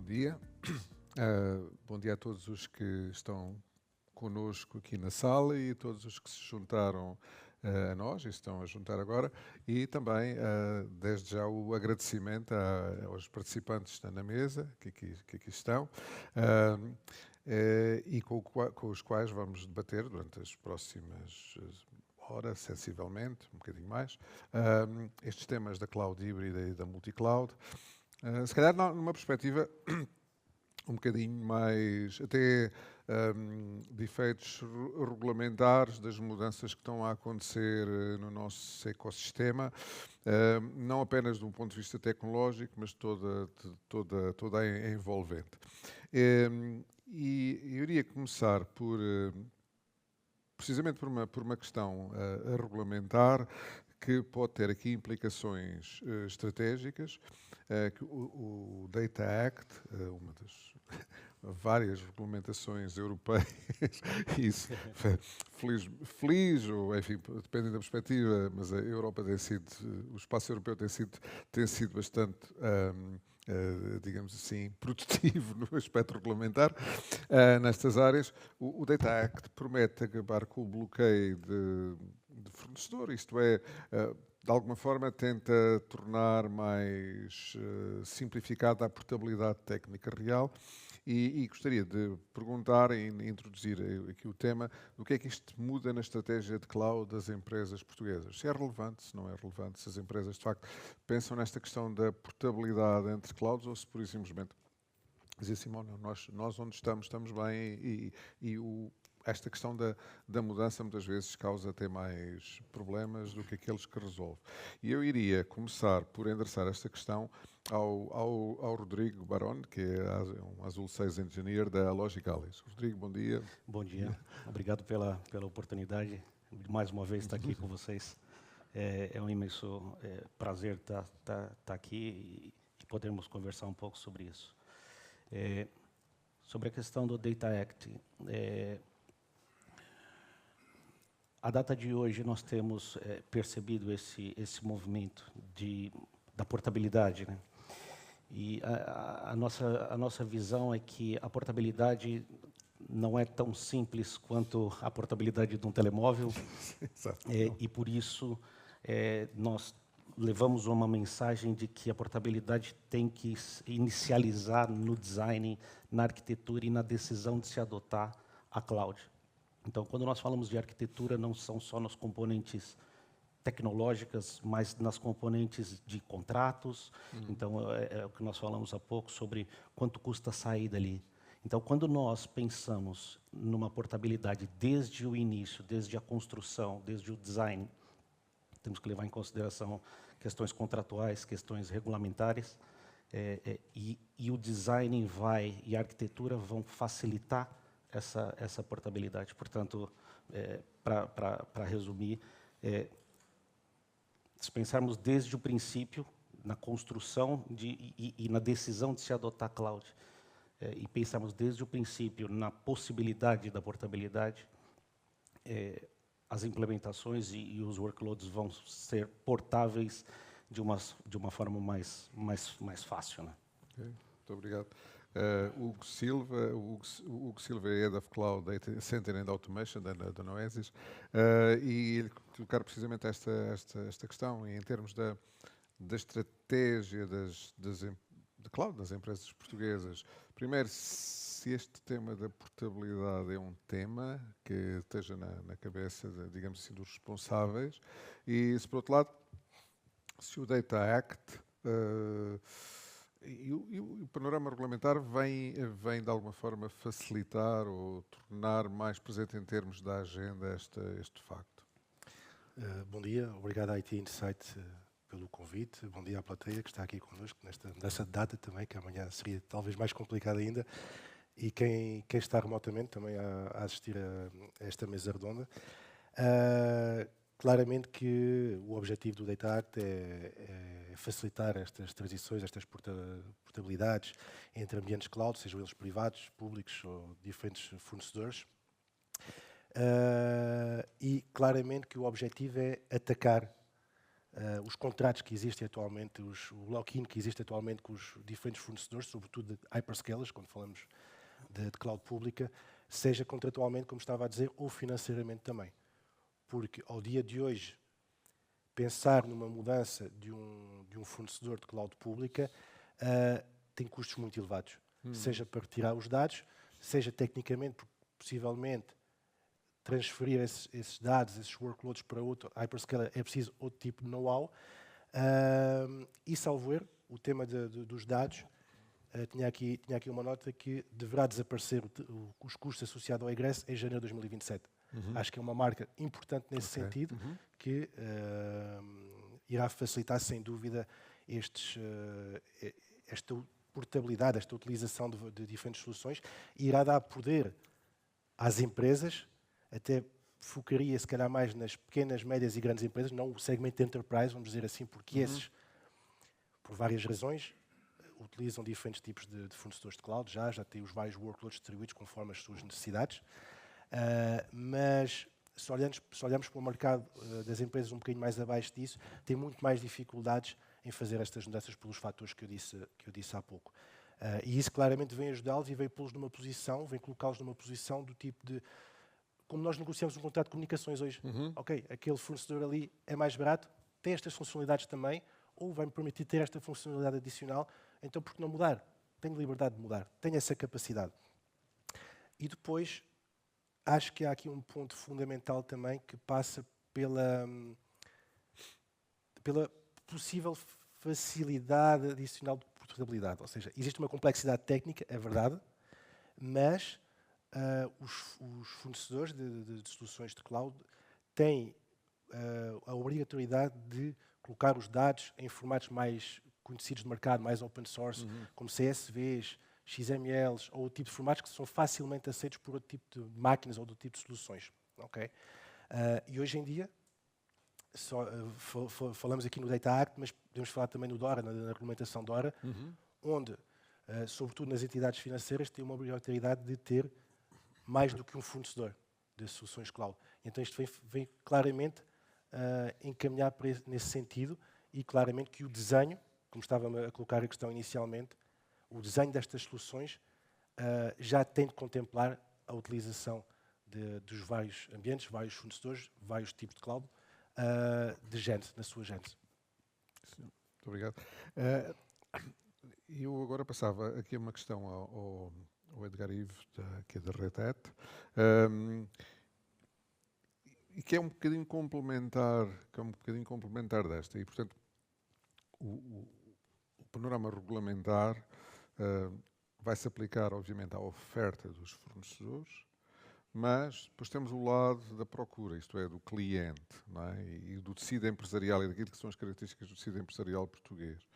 dia. Bom dia a todos os que estão conosco aqui na sala e a todos os que se juntaram a nós e estão a juntar agora. E também, desde já, o agradecimento aos participantes que estão na mesa, que aqui estão, e com os quais vamos debater durante as próximas horas, sensivelmente, um bocadinho mais, estes temas da cloud híbrida e da multicloud. Se calhar numa perspectiva um bocadinho mais, até de efeitos regulamentares das mudanças que estão a acontecer no nosso ecossistema, não apenas de um ponto de vista tecnológico, mas toda a envolvente. E eu iria começar precisamente por uma questão a regulamentar, que pode ter aqui implicações estratégicas, que o Data Act, uma das várias regulamentações europeias, isso, feliz, ou enfim, dependendo da perspectiva, mas a Europa o espaço europeu tem sido bastante, digamos assim, produtivo no aspecto regulamentar nestas áreas. O Data Act promete acabar com o bloqueio de fornecedor, isto é, de alguma forma tenta tornar mais simplificada a portabilidade técnica real e gostaria de perguntar e introduzir aqui o tema do que é que isto muda na estratégia de cloud das empresas portuguesas. Se é relevante, se não é relevante, se as empresas de facto pensam nesta questão da portabilidade entre clouds ou se por simplesmente dizer assim, nós onde estamos bem esta questão da mudança muitas vezes causa até mais problemas do que aqueles que resolve. E eu iria começar por endereçar esta questão ao Rodrigo Barone, que é um Azul 6 Engineer da Logicalis. Rodrigo, bom dia. Bom dia. Obrigado pela oportunidade de mais uma vez estar aqui com vocês. É um imenso prazer estar aqui e podermos conversar um pouco sobre isso. Sobre a questão do Data Act, a data de hoje nós temos percebido esse movimento da portabilidade, né? E a nossa visão é que a portabilidade não é tão simples quanto a portabilidade de um telemóvel. E por isso nós levamos uma mensagem de que a portabilidade tem que inicializar no design, na arquitetura e na decisão de se adotar a cloud. Então, quando nós falamos de arquitetura, não são só nos componentes tecnológicas, mas nas componentes de contratos. Então, é o que nós falamos há pouco sobre quanto custa sair dali. Então, quando nós pensamos numa portabilidade desde o início, desde a construção, desde o design, temos que levar em consideração questões contratuais, questões regulamentares, e o design e a arquitetura vão facilitar essa portabilidade. Portanto, para resumir, se pensarmos desde o princípio, na construção e na decisão de se adotar cloud, e pensarmos desde o princípio na possibilidade da portabilidade, as implementações e os workloads vão ser portáveis de uma forma mais fácil, né? Okay, muito obrigado. Hugo Silva é Head of Cloud Data Center and Automation da Noesis, e ele colocar precisamente esta questão em termos da estratégia de cloud das empresas portuguesas. Primeiro, se este tema da portabilidade é um tema que esteja na cabeça, digamos assim, dos responsáveis, e se por outro lado, se o Data Act e o panorama regulamentar vem de alguma forma facilitar ou tornar mais presente em termos da agenda este facto. Bom dia, obrigado à IT Insight pelo convite, bom dia à plateia que está aqui connosco nesta data também, que amanhã seria talvez mais complicado ainda, e quem está remotamente também a assistir a esta mesa redonda. Claramente que o objetivo do Data Act é facilitar estas transições, estas portabilidades entre ambientes cloud, sejam eles privados, públicos ou diferentes fornecedores. E claramente que o objetivo é atacar os contratos que existem atualmente, o lock-in que existe atualmente com os diferentes fornecedores, sobretudo de hyperscalers, quando falamos de cloud pública, seja contratualmente, como estava a dizer, ou financeiramente também. Porque ao dia de hoje, pensar numa mudança de um fornecedor de cloud pública tem custos muito elevados. Seja para retirar os dados, seja tecnicamente, porque possivelmente transferir esses dados, esses workloads para outro hyperscaler, é preciso outro tipo de know-how. E, salvo erro, o tema dos dados, tinha aqui uma nota que deverá desaparecer os custos associados ao egress em janeiro de 2027. Acho que é uma marca importante nesse sentido, que irá facilitar, sem dúvida, esta portabilidade, esta utilização de diferentes soluções, e irá dar poder às empresas, até focaria se calhar mais nas pequenas, médias e grandes empresas, não o segmento de enterprise, vamos dizer assim, porque esses, por várias razões, utilizam diferentes tipos de fornecedores de cloud, já têm os vários workloads distribuídos conforme as suas necessidades, mas se olharmos para o mercado das empresas um bocadinho mais abaixo disso, tem muito mais dificuldades em fazer estas mudanças pelos fatores que eu disse há pouco. E isso claramente vem ajudá-los e vem pô-los numa posição, vem colocá-los numa posição do tipo de, como nós negociamos um contrato de comunicações hoje. Ok, aquele fornecedor ali é mais barato, tem estas funcionalidades também, ou vai-me permitir ter esta funcionalidade adicional, então por que não mudar? Tenho liberdade de mudar, tenho essa capacidade. E depois, acho que há aqui um ponto fundamental também que passa pela possível facilidade adicional de portabilidade. Ou seja, existe uma complexidade técnica, é verdade, mas os fornecedores de soluções de cloud têm a obrigatoriedade de colocar os dados em formatos mais conhecidos de mercado, mais open source, como CSVs, XMLs, ou o tipo de formatos que são facilmente aceitos por outro tipo de máquinas ou do tipo de soluções. Okay? E hoje em dia, falamos aqui no Data Act, mas podemos falar também no DORA, na regulamentação DORA, onde, sobretudo nas entidades financeiras, tem uma obrigatoriedade de ter mais do que um fornecedor de soluções cloud. Então isto vem claramente encaminhar nesse sentido, e claramente que o desenho, como estava a colocar a questão inicialmente, o desenho destas soluções já tem de contemplar a utilização dos vários ambientes, vários fornecedores, vários tipos de cloud, de gênese, na sua gênese. Muito obrigado. Eu agora passava aqui uma questão ao Edgar Ivo, que é da Red Hat, e que é um bocadinho complementar, desta. E, portanto, o panorama regulamentar vai-se aplicar, obviamente, à oferta dos fornecedores, mas depois temos o lado da procura, isto é, do cliente, não é? E do tecido empresarial e daquilo que são as características do tecido empresarial português.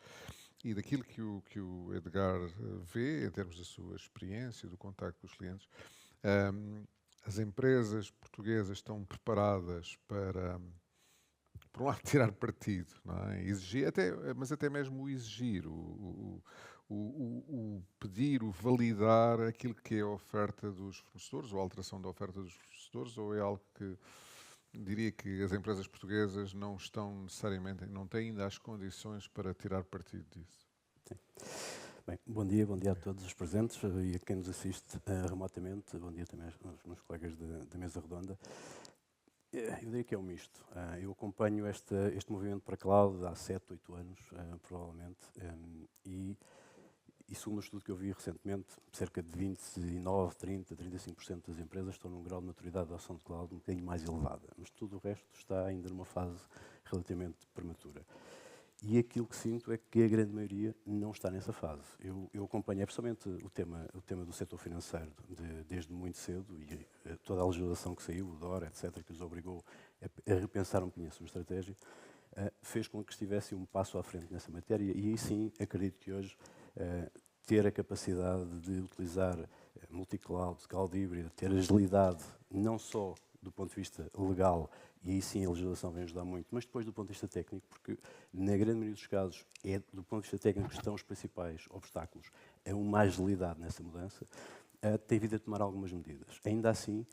E daquilo que o Edgar vê, em termos da sua experiência, do contacto com os clientes, as empresas portuguesas estão preparadas para, por um lado, tirar partido, não é? Exigir, mas até mesmo o exigir, o pedir, o validar aquilo que é a oferta dos fornecedores, ou a alteração da oferta dos fornecedores, ou é algo que diria que as empresas portuguesas não estão necessariamente, não têm ainda as condições para tirar partido disso? Sim. Bem, bom dia a todos os presentes e a quem nos assiste remotamente. Bom dia também aos meus colegas da mesa redonda. Eu diria que é um misto. Eu acompanho este movimento para cloud há 7, 8 anos, provavelmente, e segundo o estudo que eu vi recentemente, cerca de 29, 30, 35% das empresas estão num grau de maturidade de adoção de cloud um bocadinho mais elevada, mas tudo o resto está ainda numa fase relativamente prematura. E aquilo que sinto é que a grande maioria não está nessa fase. Eu acompanho, principalmente o tema do setor financeiro, desde muito cedo, e toda a legislação que saiu, o DORA, etc., que os obrigou a repensar um bocadinho a sua estratégia, fez com que estivesse um passo à frente nessa matéria, e aí sim acredito que hoje ter a capacidade de utilizar multi-cloud, cloud híbrido, ter agilidade, não só do ponto de vista legal, e aí sim a legislação vem ajudar muito, mas depois do ponto de vista técnico, porque na grande maioria dos casos é do ponto de vista técnico que estão os principais obstáculos a uma agilidade nessa mudança, tem vindo a tomar algumas medidas. Ainda assim,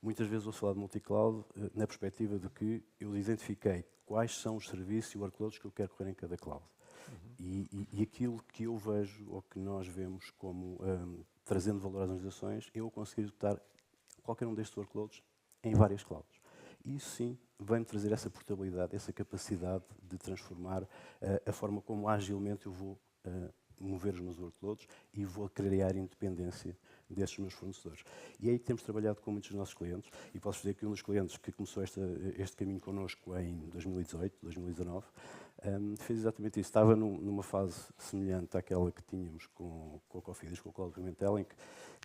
muitas vezes ouço falar de multi-cloud na perspectiva de que eu identifiquei quais são os serviços e workloads que eu quero correr em cada cloud. E aquilo que eu vejo, ou que nós vemos como trazendo valor às organizações, é eu conseguir executar qualquer um destes workloads em várias clouds. Isso sim vai-me trazer essa portabilidade, essa capacidade de transformar a forma como agilmente eu vou mover os meus workloads e vou criar independência destes meus fornecedores. E é aí que temos trabalhado com muitos dos nossos clientes, e posso dizer que um dos clientes que começou este caminho connosco em 2018, 2019, fez exatamente isso. Estava numa fase semelhante àquela que tínhamos com a Cofidis, com o Cloud Pimentel, em que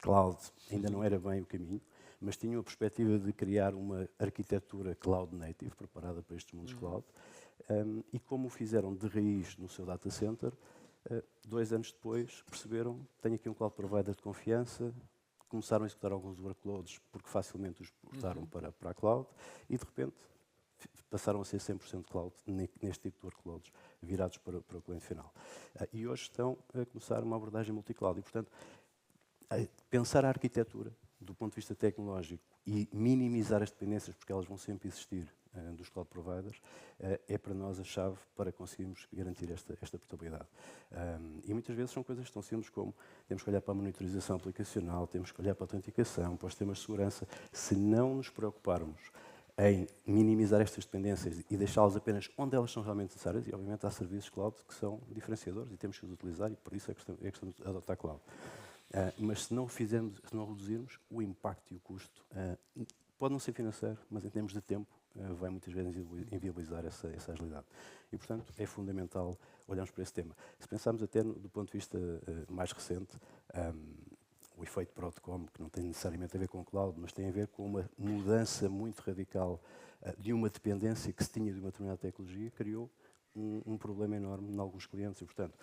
cloud ainda não era bem o caminho, mas tinha a perspectiva de criar uma arquitetura cloud native, preparada para estes mundos cloud, e como o fizeram de raiz no seu data center, 2 anos depois perceberam, tenho aqui um cloud provider de confiança, começaram a executar alguns workloads porque facilmente os portaram para a cloud e de repente passaram a ser 100% cloud neste tipo de workloads virados para o cliente final. E hoje estão a começar uma abordagem multi-cloud e, portanto, pensar a arquitetura do ponto de vista tecnológico e minimizar as dependências, porque elas vão sempre existir, dos cloud providers, é para nós a chave para conseguirmos garantir esta portabilidade. E muitas vezes são coisas tão simples como temos que olhar para a monitorização aplicacional, temos que olhar para a autenticação, para os temas de segurança. Se não nos preocuparmos em minimizar estas dependências e deixá-las apenas onde elas são realmente necessárias, e obviamente há serviços cloud que são diferenciadores e temos que os utilizar e por isso é questão de adotar cloud. Mas se não reduzirmos o impacto e o custo, pode não ser financeiro, mas em termos de tempo, vai muitas vezes inviabilizar essa agilidade. E, portanto, é fundamental olharmos para esse tema. Se pensarmos até do ponto de vista mais recente, o efeito Broadcom, que não tem necessariamente a ver com o cloud, mas tem a ver com uma mudança muito radical de uma dependência que se tinha de uma determinada tecnologia, criou um problema enorme em alguns clientes. E, portanto,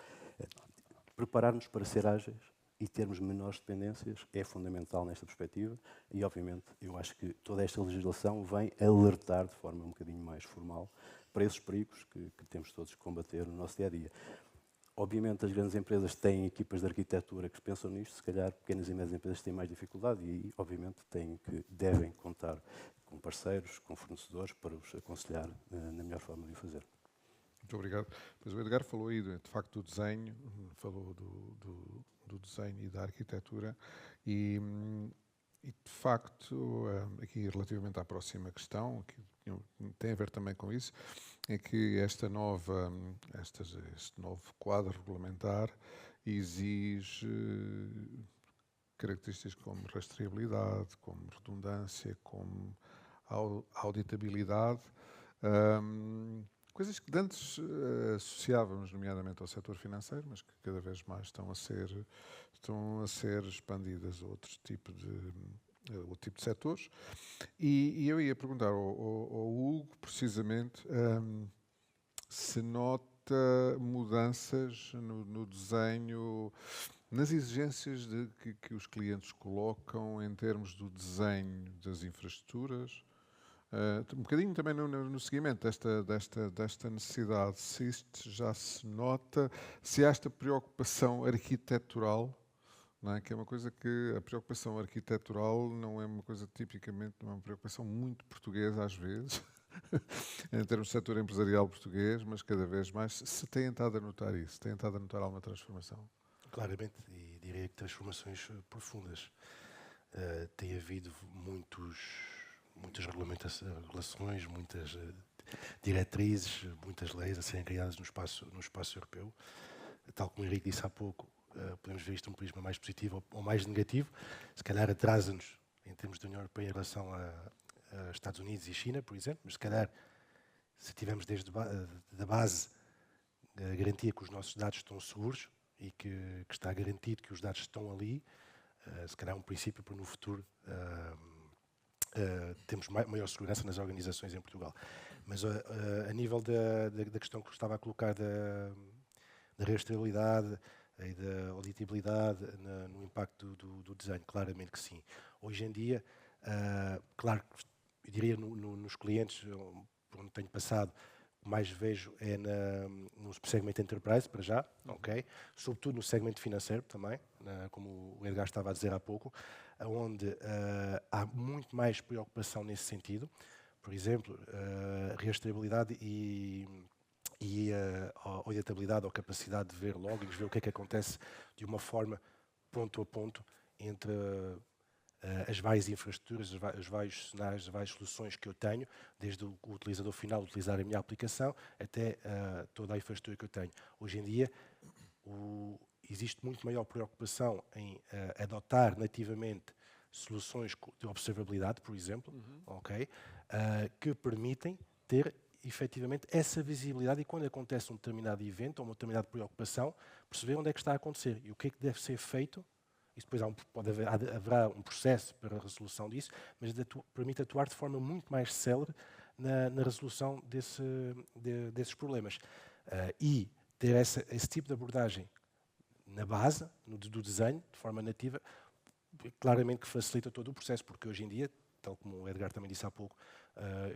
preparar-nos para ser ágeis e termos menores dependências é fundamental nesta perspectiva e, obviamente, eu acho que toda esta legislação vem alertar de forma um bocadinho mais formal para esses perigos que temos todos que combater no nosso dia-a-dia. Obviamente, as grandes empresas têm equipas de arquitetura que pensam nisto, se calhar pequenas e médias empresas têm mais dificuldade e, obviamente, devem contar com parceiros, com fornecedores para os aconselhar na melhor forma de o fazer. Muito obrigado. Pois o Edgar falou aí, de facto, do desenho, falou do desenho e da arquitetura e de facto, aqui relativamente à próxima questão, que tem a ver também com isso, é que este novo quadro regulamentar exige características como rastreabilidade, como redundância, como auditabilidade, coisas que antes associávamos, nomeadamente, ao setor financeiro, mas que cada vez mais estão a ser expandidas a outro tipo de setores. E eu ia perguntar ao Hugo, precisamente, se nota mudanças no desenho, nas exigências que os clientes colocam em termos do desenho das infraestruturas, um bocadinho também no seguimento desta necessidade, se isto já se nota, se há esta preocupação arquitetural, não é? Que é uma coisa que a preocupação arquitetural não é uma coisa tipicamente, não é uma preocupação muito portuguesa às vezes, em termos de setor empresarial português, mas cada vez mais se tem estado a notar isso, tem estado a notar alguma transformação. Claramente, e diria que transformações profundas. Tem havido muitas regulações, muitas diretrizes, muitas leis a serem criadas no espaço europeu. Tal como o Henrique disse há pouco, podemos ver isto de um prisma mais positivo ou mais negativo. Se calhar atrasa-nos em termos de União Europeia em relação a Estados Unidos e China, por exemplo, mas se calhar se tivermos desde da base a garantia que os nossos dados estão seguros e que está garantido que os dados estão ali, se calhar é um princípio para no futuro termos maior segurança nas organizações em Portugal. Mas a nível da questão que eu estava a colocar da rastreabilidade e da auditabilidade no impacto do desenho, claramente que sim. Hoje em dia, claro, eu diria nos clientes por onde tenho passado, que mais vejo é no segmento enterprise, para já, ok? Sobretudo no segmento financeiro também, como o Edgar estava a dizer há pouco, onde há muito mais preocupação nesse sentido. Por exemplo, rastreabilidade e a auditabilidade ou capacidade de ver logins, ver o que é que acontece de uma forma ponto a ponto entre as várias infraestruturas, os vários cenários, as várias soluções que eu tenho, desde o utilizador final utilizar a minha aplicação até toda a infraestrutura que eu tenho. Hoje em dia, existe muito maior preocupação em adotar nativamente soluções de observabilidade, por exemplo, ok, que permitem ter efetivamente essa visibilidade e quando acontece um determinado evento ou uma determinada preocupação, perceber onde é que está a acontecer e o que é que deve ser feito. E depois haverá um processo para a resolução disso, mas permite atuar de forma muito mais célere na resolução desses problemas. E ter esse tipo de abordagem na base, do desenho, de forma nativa, claramente que facilita todo o processo, porque hoje em dia, tal como o Edgar também disse há pouco,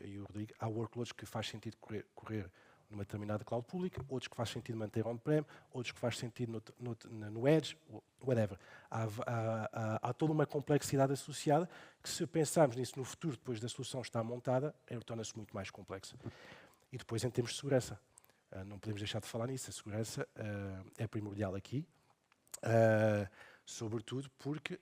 e o Rodrigo, há workloads que faz sentido correr numa determinada cloud pública, outros que faz sentido manter on-prem, outros que faz sentido no Edge, whatever. Há toda uma complexidade associada que, se pensarmos nisso no futuro, depois da solução estar montada, torna-se muito mais complexa. E depois, em termos de segurança, não podemos deixar de falar nisso. A segurança é primordial aqui, sobretudo porque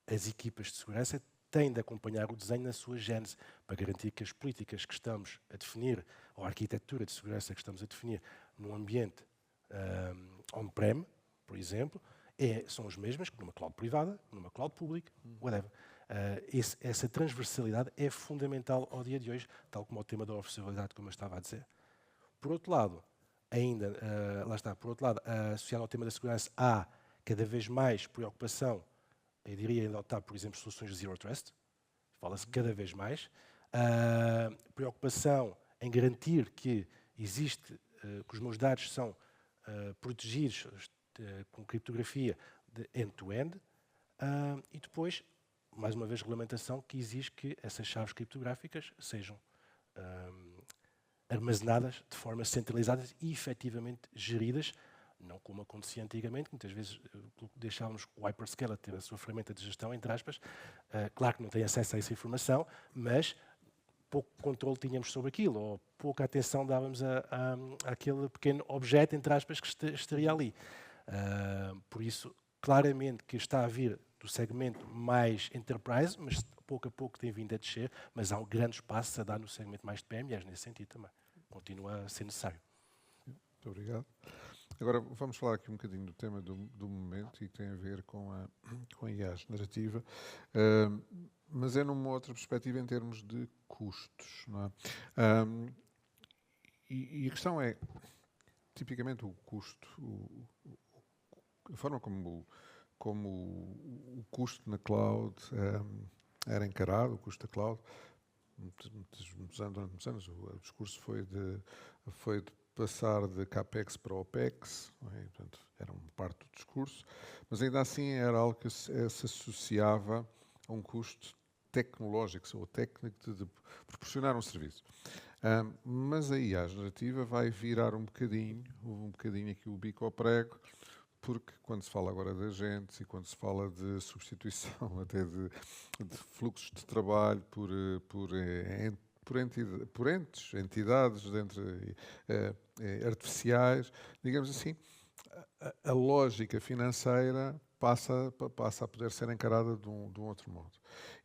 as equipas de segurança têm de acompanhar o desenho na sua gênese, para garantir que as políticas que estamos a definir, ou a arquitetura de segurança que estamos a definir num ambiente on-prem, por exemplo, são as mesmas que numa cloud privada, numa cloud pública, whatever. Essa transversalidade é fundamental ao dia de hoje, tal como o tema da observabilidade, como eu estava a dizer. Por outro lado, associado ao tema da segurança, há cada vez mais preocupação, eu diria, em adotar, por exemplo, soluções de Zero Trust, fala-se cada vez mais, preocupação em garantir que que os meus dados são protegidos com criptografia de end-to-end, e depois, mais uma vez, regulamentação que exige que essas chaves criptográficas sejam armazenadas de forma centralizada e efetivamente geridas, não como acontecia antigamente, muitas vezes deixávamos o hyperscaler ter a sua ferramenta de gestão, entre aspas. Claro que não tem acesso a essa informação, mas pouco controle tínhamos sobre aquilo, ou pouca atenção dávamos àquele pequeno objeto, entre aspas, que estaria ali. Por isso, claramente que está a vir do segmento mais enterprise, mas pouco a pouco tem vindo a descer, mas há um grande espaço a dar no segmento mais de PMEs, nesse sentido também. Continua a ser necessário. Muito obrigado. Agora vamos falar aqui um bocadinho do tema do momento e que tem a ver com a IA generativa, mas é numa outra perspectiva em termos de custos, não é? E a questão é, tipicamente, o custo, a forma como o custo na cloud era encarado, o custo da cloud, durante muitos anos o discurso foi de passar de CAPEX para OPEX, é? Portanto, era uma parte do discurso, mas ainda assim era algo que se associava a um custo tecnológico ou técnico de proporcionar um serviço. Mas a IA generativa vai virar um bocadinho aqui o bico ao prego, porque quando se fala agora de agentes e quando se fala de substituição até de fluxos de trabalho por entidades artificiais, digamos assim, a lógica financeira passa a poder ser encarada de um outro modo.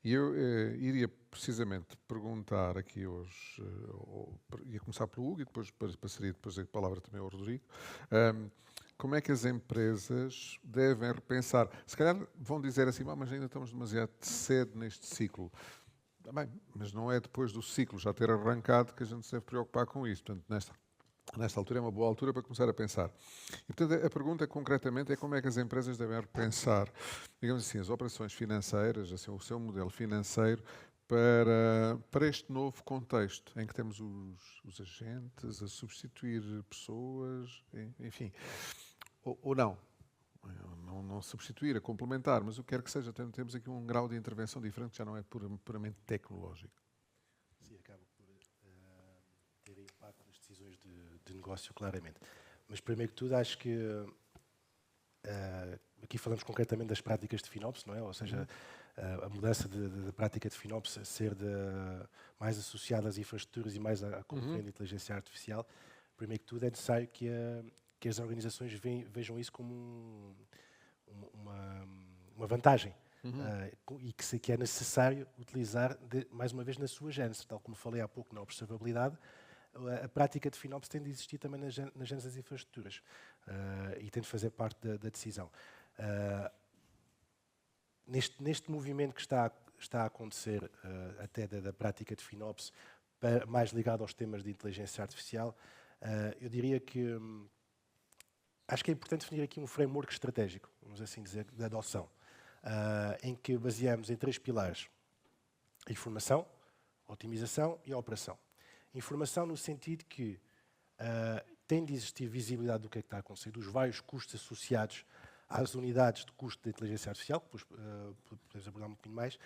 E eu iria precisamente perguntar aqui hoje, ia começar pelo Hugo e depois passaria a palavra também ao Rodrigo, como é que as empresas devem repensar? Se calhar vão dizer assim, mas ainda estamos demasiado cedo neste ciclo. Bem, mas não é depois do ciclo já ter arrancado que a gente se deve preocupar com isso. Portanto, nesta altura é uma boa altura para começar a pensar. E, portanto, a pergunta concretamente é como é que as empresas devem repensar, digamos assim, as operações financeiras, assim, o seu modelo financeiro para este novo contexto em que temos os agentes a substituir pessoas, enfim, ou não. Não substituir, a complementar, mas o que quer que seja, temos aqui um grau de intervenção diferente que já não é puramente tecnológico. Sim, acaba por ter impacto nas decisões opções de negócio, claramente. Mas, primeiro que tudo, acho que aqui falamos concretamente das práticas de FinOps, não é? Ou seja, a mudança de prática de FinOps a ser mais associada às infraestruturas e mais à componente de inteligência artificial. Primeiro que tudo, é necessário que as organizações vejam isso como uma vantagem. E que é necessário utilizar, mais uma vez, na sua gênese. Tal como falei há pouco na observabilidade, a prática de FinOps tem de existir também na gênese das infraestruturas e tem de fazer parte da decisão. Neste movimento que está a acontecer até da prática de FinOps, mais ligado aos temas de inteligência artificial, eu diria que acho que é importante definir aqui um framework estratégico, vamos assim dizer, de adoção, em que baseamos em 3 pilares: informação, otimização e operação. Informação no sentido que tem de existir visibilidade do que é que está a acontecer, dos vários custos associados às unidades de custo da inteligência artificial, que depois podemos abordar um bocadinho mais,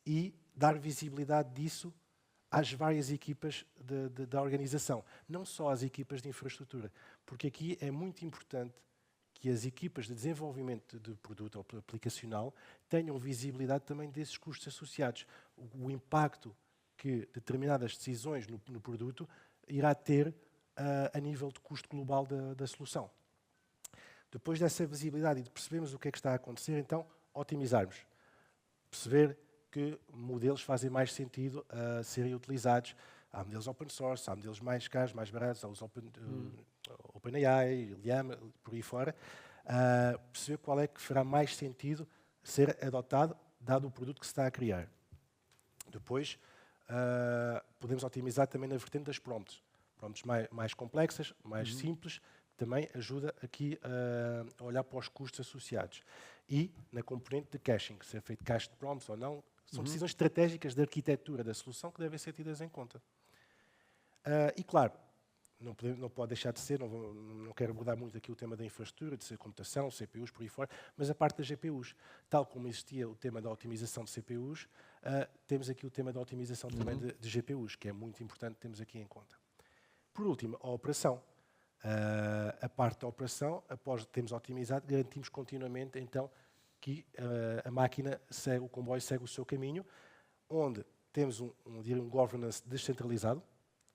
e dar visibilidade disso às várias equipas da organização, não só às equipas de infraestrutura, porque aqui é muito importante que as equipas de desenvolvimento de produto ou aplicacional tenham visibilidade também desses custos associados, o impacto que determinadas decisões no produto irá ter a nível de custo global da solução. Depois dessa visibilidade e de percebermos o que é que está a acontecer, então, otimizarmos. Perceber que modelos fazem mais sentido a serem utilizados. Há modelos open source, há modelos mais caros, mais baratos, há os OpenAI, Llama, por aí fora. Perceber qual é que fará mais sentido ser adotado, dado o produto que se está a criar. Depois, podemos otimizar também na vertente das prompts. Prompts mais complexas, mais simples, também ajuda aqui a olhar para os custos associados. E na componente de caching, se é feito cache de prompts ou não, são decisões estratégicas de arquitetura da solução que devem ser tidas em conta. E claro, não pode deixar de ser, não quero abordar muito aqui o tema da infraestrutura, de ser computação, CPUs, por aí fora, mas a parte das GPUs. Tal como existia o tema da otimização de CPUs, temos aqui o tema da otimização também de GPUs, que é muito importante termos aqui em conta. Por último, a operação. A parte da operação, após termos otimizado, garantimos continuamente, então, que a máquina segue, o comboio segue o seu caminho, onde temos um governance descentralizado,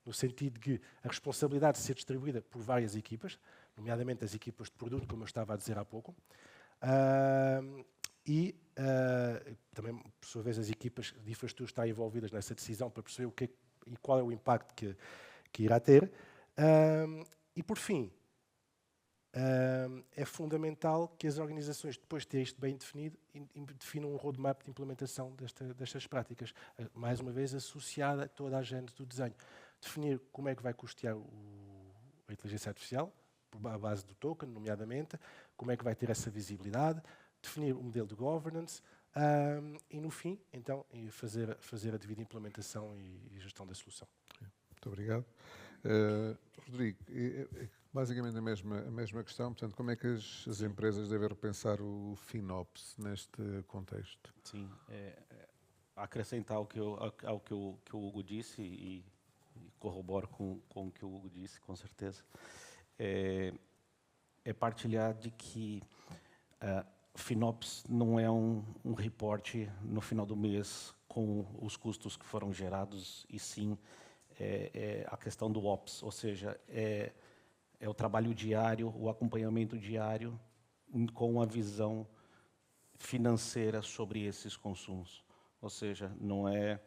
no sentido de que a responsabilidade de ser distribuída por várias equipas, nomeadamente as equipas de produto, como eu estava a dizer há pouco, e também, por sua vez, as equipas de infraestrutura estão envolvidas nessa decisão para perceber e qual é o impacto que irá ter. E, por fim, é fundamental que as organizações, depois de ter isto bem definido, definam um roadmap de implementação destas práticas, mais uma vez associada a toda a agenda do desenho. Definir como é que vai custear a inteligência artificial, por a base do token, nomeadamente, como é que vai ter essa visibilidade, definir o modelo de governance e, no fim, então, fazer a devida implementação e gestão da solução. Muito obrigado. Rodrigo, basicamente a mesma questão, portanto, como é que as empresas devem repensar o FinOps neste contexto? Sim, acrescentar ao que o Hugo disse e corroboro com o que o Hugo disse, com certeza, é partilhar de que FinOps não é um reporte no final do mês com os custos que foram gerados, e sim a questão do Ops, ou seja, é o trabalho diário, o acompanhamento diário com a visão financeira sobre esses consumos. Ou seja, não é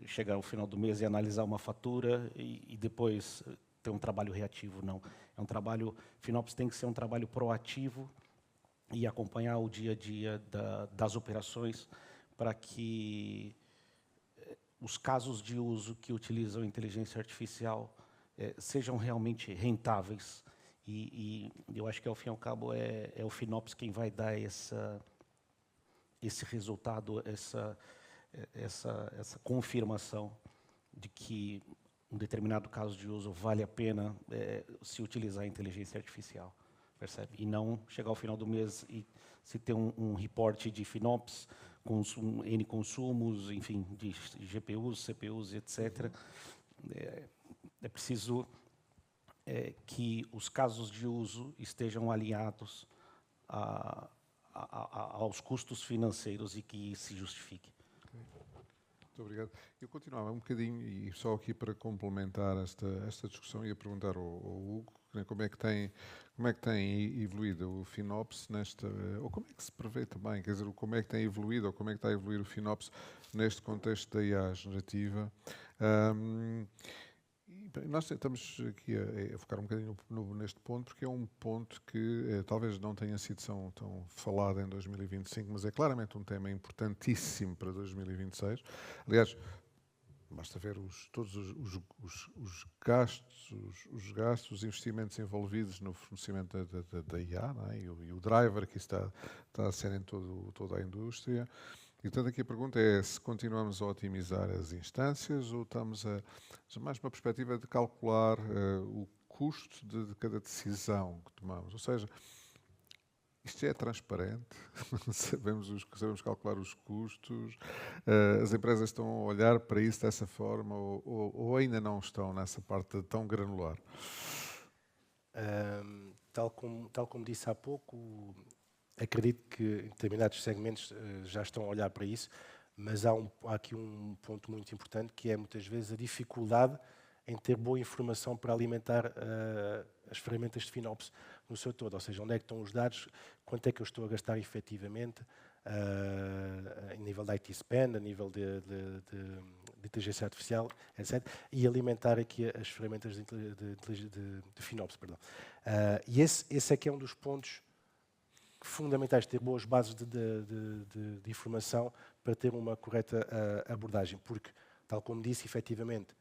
chegar ao final do mês e analisar uma fatura e depois ter um trabalho reativo, não. É um trabalho, FinOps tem que ser um trabalho proativo e acompanhar o dia a dia das operações para que os casos de uso que utilizam inteligência artificial sejam realmente rentáveis. E eu acho que, ao fim e ao cabo, é o FinOps quem vai dar esse resultado, essa confirmação de que um determinado caso de uso vale a pena se utilizar a inteligência artificial, percebe? E não chegar ao final do mês e se ter um reporte de FinOps, N consumos, enfim, de GPUs, CPUs, etc., é preciso que os casos de uso estejam alinhados aos custos financeiros e que se justifique. Muito obrigado. Eu continuava um bocadinho, e só aqui para complementar esta discussão, ia perguntar ao Hugo como é que tem evoluído o FinOps ou como é que se prevê também, quer dizer, como é que tem evoluído, ou como é que está a evoluir o FinOps neste contexto da IA generativa. Nós estamos aqui a focar um bocadinho neste ponto, porque é um ponto que talvez não tenha sido tão falado em 2025, mas é claramente um tema importantíssimo para 2026. Aliás, basta ver todos os gastos, os investimentos envolvidos no fornecimento da IA, não é? E o driver que está a ser em toda a indústria. E, portanto, aqui a pergunta é se continuamos a otimizar as instâncias ou estamos mais uma perspectiva de calcular o custo de cada decisão que tomamos. Ou seja, isto é transparente, sabemos calcular os custos, as empresas estão a olhar para isso dessa forma ou ainda não estão nessa parte tão granular? Tal como disse há pouco, acredito que em determinados segmentos já estão a olhar para isso, mas há aqui um ponto muito importante que é muitas vezes a dificuldade em ter boa informação para alimentar as ferramentas de FinOps no seu todo, ou seja, onde é que estão os dados, quanto é que eu estou a gastar efetivamente a nível de IT spend, a nível de inteligência artificial, etc. E alimentar aqui as ferramentas de FinOps. Perdão. E esse é que é um dos pontos fundamentais, ter boas bases de informação para ter uma correta abordagem, porque, tal como disse, efetivamente,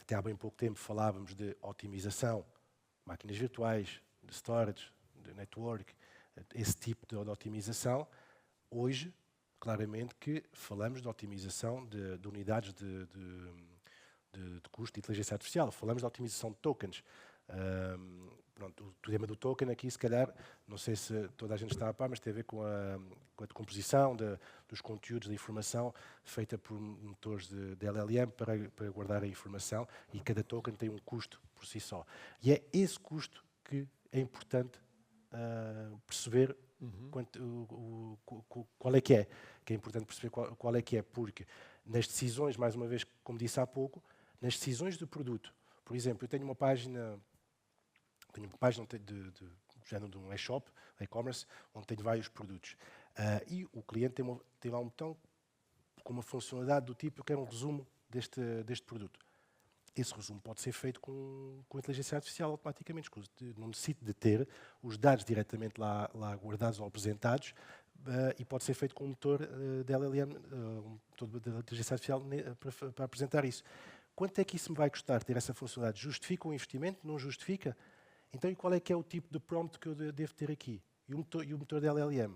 até há bem pouco tempo falávamos de otimização, máquinas virtuais, de storage, de network, esse tipo de otimização. Hoje, claramente que falamos de otimização de unidades de custo de inteligência artificial, falamos de otimização de tokens. Pronto, o tema do token aqui, se calhar, não sei se toda a gente está a par, mas tem a ver com a decomposição dos conteúdos da informação feita por motores de LLM para guardar a informação, e cada token tem um custo por si só. E é esse custo que é importante perceber qual é que é. Que é importante perceber qual é que é, porque nas decisões, mais uma vez, como disse há pouco, nas decisões do produto, por exemplo, eu tenho uma página de um e-shop, e-commerce, onde tenho vários produtos. E o cliente tem lá um botão com uma funcionalidade do tipo: eu quero um resumo deste produto. Esse resumo pode ser feito com inteligência artificial automaticamente. Não necessito de ter os dados diretamente lá guardados ou apresentados, e pode ser feito com um motor de LLM, um motor de inteligência artificial para apresentar isso. Quanto é que isso me vai custar ter essa funcionalidade? Justifica o investimento? Não justifica? Então, e qual é que é o tipo de prompt que eu devo ter aqui? E o motor de LLM?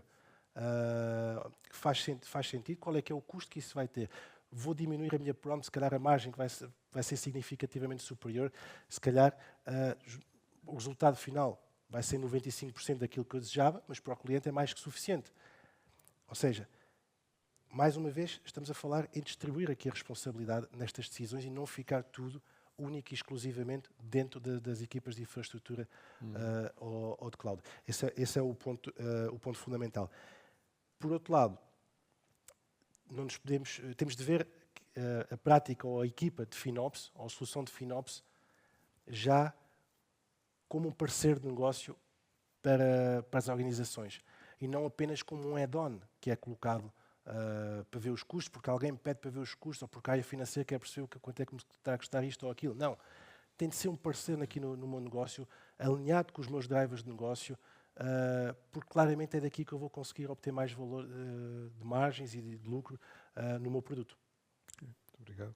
Faz sentido? Qual é que é o custo que isso vai ter? Vou diminuir a minha prompt, se calhar a margem que vai ser significativamente superior, se calhar o resultado final vai ser 95% daquilo que eu desejava, mas para o cliente é mais que suficiente. Ou seja, mais uma vez, estamos a falar em distribuir aqui a responsabilidade nestas decisões e não ficar tudo único e exclusivamente dentro das equipas de infraestrutura ou de cloud. Esse é o ponto fundamental. Por outro lado, temos de ver a prática ou a equipa de FinOps, ou a solução de FinOps, já como um parceiro de negócio para as organizações, e não apenas como um add-on que é colocado para ver os custos, porque alguém me pede para ver os custos, ou porque a área financeira quer perceber quanto é que me está a custar isto ou aquilo. Não. Tem de ser um parceiro aqui no meu negócio, alinhado com os meus drivers de negócio, porque claramente é daqui que eu vou conseguir obter mais valor de margens e de lucro no meu produto. Muito obrigado.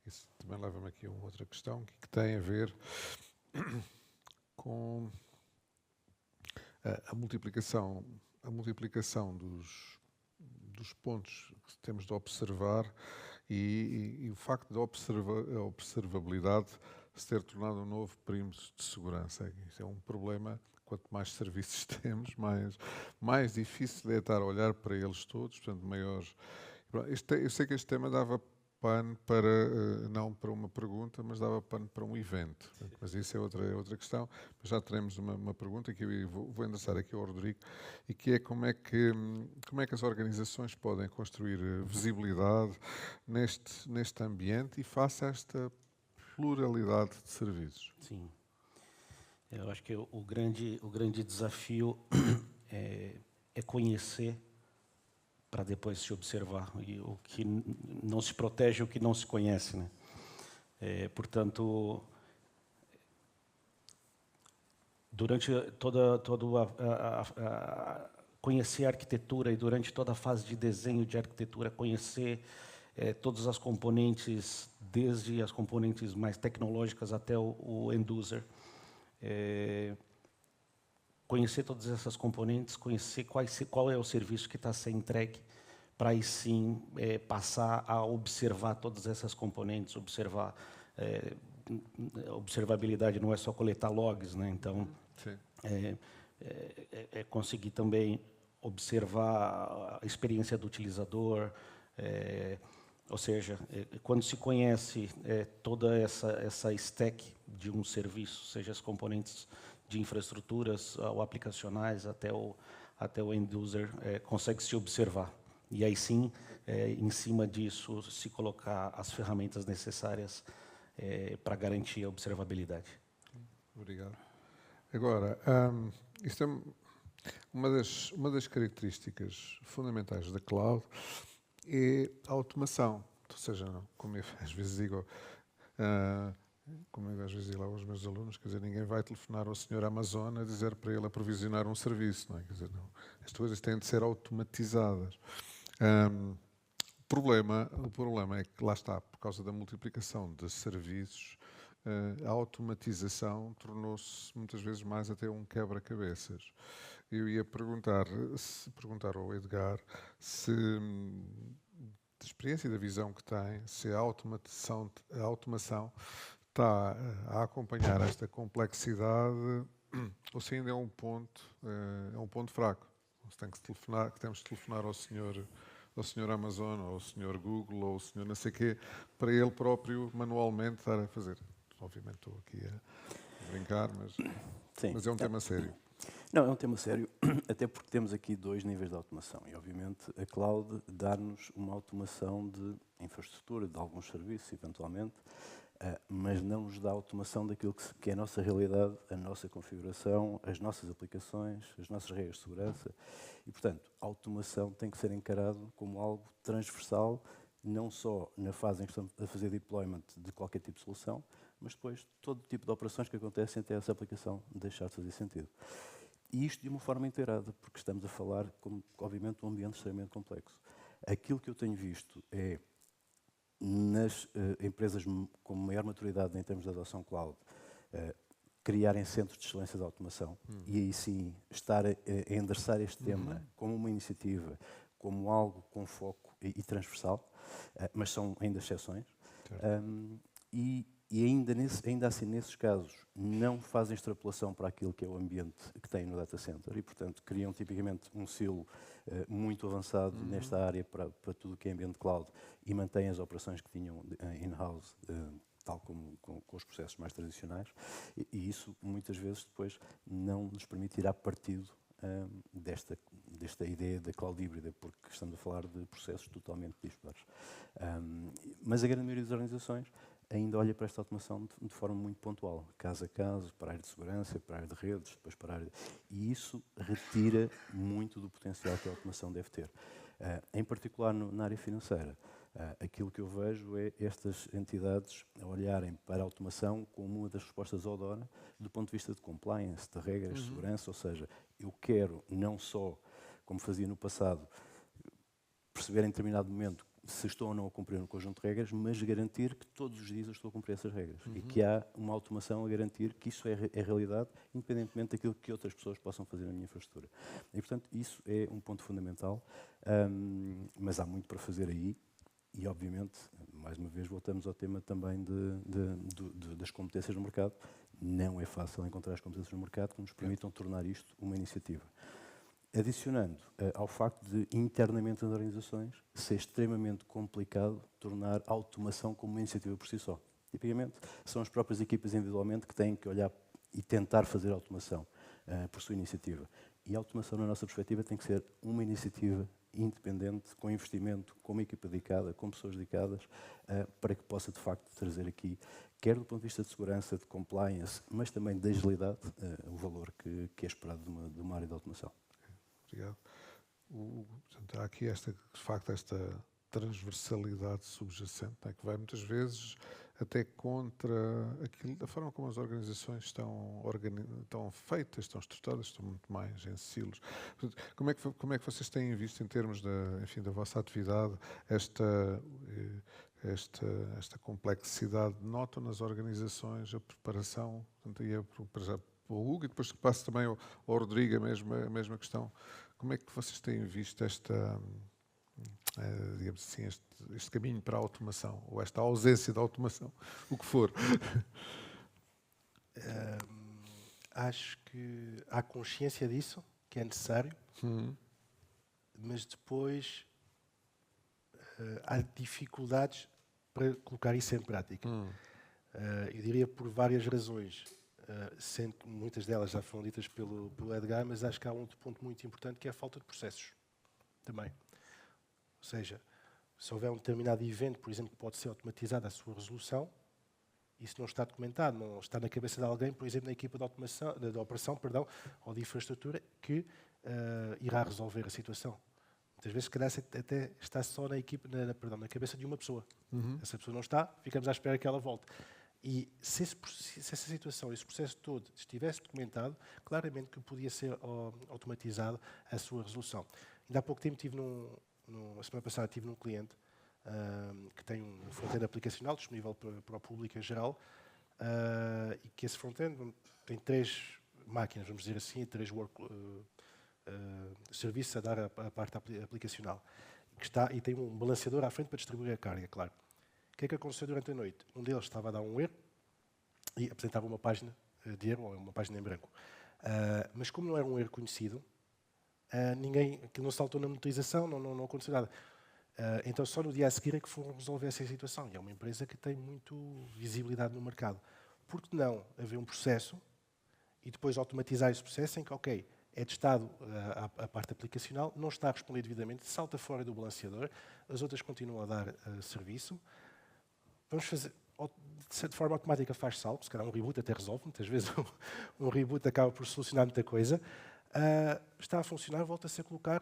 Isso também leva-me aqui a uma outra questão que tem a ver com a multiplicação dos pontos que temos de observar e o facto da observabilidade se ter tornado um novo perímetro de segurança. Isso é um problema. Quanto mais serviços temos, mais difícil é estar a olhar para eles todos, portanto, maiores. Eu sei que este tema dava pano para, não para uma pergunta, mas dava pano para um evento. Mas isso é outra questão. Mas já teremos uma pergunta que eu vou endereçar aqui ao Rodrigo, e que é como é que as organizações podem construir visibilidade neste ambiente e face a esta pluralidade de serviços. Sim. Eu acho que o grande desafio é conhecer para depois se observar. E o que não se protege, o que não se conhece, né? Portanto, durante conhecer a arquitetura, e durante toda a fase de desenho de arquitetura, conhecer todas as componentes, desde as componentes mais tecnológicas até o end user. Conhecer todas essas componentes, conhecer qual é o serviço que está sendo entregue, para aí sim passar a observar todas essas componentes, observabilidade não é só coletar logs, né? Então, conseguir também observar a experiência do utilizador, ou seja, quando se conhece toda essa stack de um serviço, seja as componentes de infraestruturas ou aplicacionais até o end user, consegue se observar. E aí sim, em cima disso, se colocar as ferramentas necessárias para garantir a observabilidade. Obrigado. Agora, isto é uma das características fundamentais da cloud, é a automação. Ou seja, como eu às vezes digo, como eu às vezes digo lá aos meus alunos, quer dizer, ninguém vai telefonar ao senhor Amazon a dizer para ele aprovisionar um serviço, não é? Quer dizer, não, as coisas têm de ser automatizadas. O problema é que, lá está, por causa da multiplicação de serviços, a automatização tornou-se muitas vezes mais até um quebra-cabeças. Eu ia perguntar ao Edgar se, da experiência e da visão que tem, se a automação está a acompanhar esta complexidade ou se ainda é um ponto fraco. Se tem que telefonar, que temos de telefonar ao senhor Amazon, ou ao senhor Google, ou ao senhor não sei quê, para ele próprio manualmente estar a fazer. Obviamente estou aqui a brincar, mas é um tema sério. Não, é um tema sério, até porque temos aqui dois níveis de automação. E, obviamente, a cloud dá-nos uma automação de infraestrutura, de alguns serviços, eventualmente, mas não nos dá automação daquilo que é a nossa realidade, a nossa configuração, as nossas aplicações, as nossas regras de segurança. E, portanto, a automação tem que ser encarado como algo transversal, não só na fase em que estamos a fazer deployment de qualquer tipo de solução, mas depois todo tipo de operações que acontecem até essa aplicação deixar de fazer sentido. E isto de uma forma integrada, porque estamos a falar, obviamente, de um ambiente extremamente complexo. Aquilo que eu tenho visto é, nas empresas com maior maturidade em termos de adoção cloud, criarem centros de excelência de automação e aí sim estar a endereçar este tema como uma iniciativa, como algo com foco e transversal, mas são ainda exceções. E ainda assim, nesses casos, não fazem extrapolação para aquilo que é o ambiente que têm no data center e, portanto, criam tipicamente um silo muito avançado nesta área para tudo o que é ambiente cloud e mantêm as operações que tinham in-house, tal como com os processos mais tradicionais. E isso, muitas vezes, depois não nos permite tirar partido desta ideia da cloud híbrida, porque estamos a falar de processos totalmente dispares. Mas a grande maioria das organizações ainda olha para esta automação de forma muito pontual, caso a caso, para a área de segurança, para a área de redes, depois para a área... E isso retira muito do potencial que a automação deve ter. Em particular na área financeira, aquilo que eu vejo é estas entidades a olharem para a automação como uma das respostas odora do ponto de vista de compliance, de regras, de segurança, ou seja, eu quero não só, como fazia no passado, perceber em determinado momento se estou ou não a cumprir um conjunto de regras, mas garantir que todos os dias eu estou a cumprir essas regras e que há uma automação a garantir que isso é realidade, independentemente daquilo que outras pessoas possam fazer na minha infraestrutura. E, portanto, isso é um ponto fundamental, mas há muito para fazer aí e, obviamente, mais uma vez, voltamos ao tema também das competências no mercado. Não é fácil encontrar as competências no mercado que nos permitam tornar isto uma iniciativa. Adicionando ao facto de, internamente nas organizações, ser extremamente complicado tornar a automação como uma iniciativa por si só. Tipicamente, são as próprias equipas individualmente que têm que olhar e tentar fazer automação por sua iniciativa. E a automação, na nossa perspectiva, tem que ser uma iniciativa independente, com investimento, com uma equipa dedicada, com pessoas dedicadas, para que possa, de facto, trazer aqui, quer do ponto de vista de segurança, de compliance, mas também de agilidade, o valor que é esperado de uma área de automação. Obrigado. Portanto, há aqui, de facto, esta transversalidade subjacente, né, que vai muitas vezes até contra aquilo, da forma como as organizações estão feitas, estão estruturadas, estão muito mais em silos. Portanto, como é que vocês têm visto, em termos da vossa atividade, esta complexidade? Notam nas organizações a preparação? Portanto, ia para o Hugo e depois passo também ao Rodrigo a mesma questão. Como é que vocês têm visto digamos assim, este caminho para a automação, ou esta ausência de automação, o que for? Acho que há consciência disso, que é necessário, mas depois há dificuldades para colocar isso em prática. Eu diria por várias razões, sendo muitas delas já foram ditas pelo Edgar, mas acho que há um outro ponto muito importante, que é a falta de processos também. Ou seja, se houver um determinado evento, por exemplo, que pode ser automatizado a sua resolução, isso não está documentado, não está na cabeça de alguém, por exemplo, na equipa de operação ou de infraestrutura, que irá resolver a situação. Muitas vezes, se calhar, até está só na cabeça de uma pessoa. Essa pessoa não está, ficamos à espera que ela volte. E se essa situação, esse processo todo estivesse documentado, claramente que podia ser automatizado a sua resolução. Ainda há pouco tempo a semana passada estive num cliente que tem um front-end aplicacional disponível para o público em geral, e que esse front-end tem 3 máquinas, vamos dizer assim, 3 serviços a dar à parte aplicacional. E tem um balanceador à frente para distribuir a carga, claro. O que é que aconteceu durante a noite? Um deles estava a dar um erro e apresentava uma página de erro, ou uma página em branco. Mas como não era um erro conhecido, aquilo não saltou na monitorização, não aconteceu nada. Então só no dia a seguir é que foram resolver essa situação. E é uma empresa que tem muito visibilidade no mercado. Por que não haver um processo e depois automatizar esse processo em que, ok, é testado a parte aplicacional, não está a responder devidamente, salta fora do balanceador, as outras continuam a dar serviço. Vamos fazer, de forma automática faz salto, se calhar um reboot até resolve, muitas vezes um reboot acaba por solucionar muita coisa. Está a funcionar, volta-se a colocar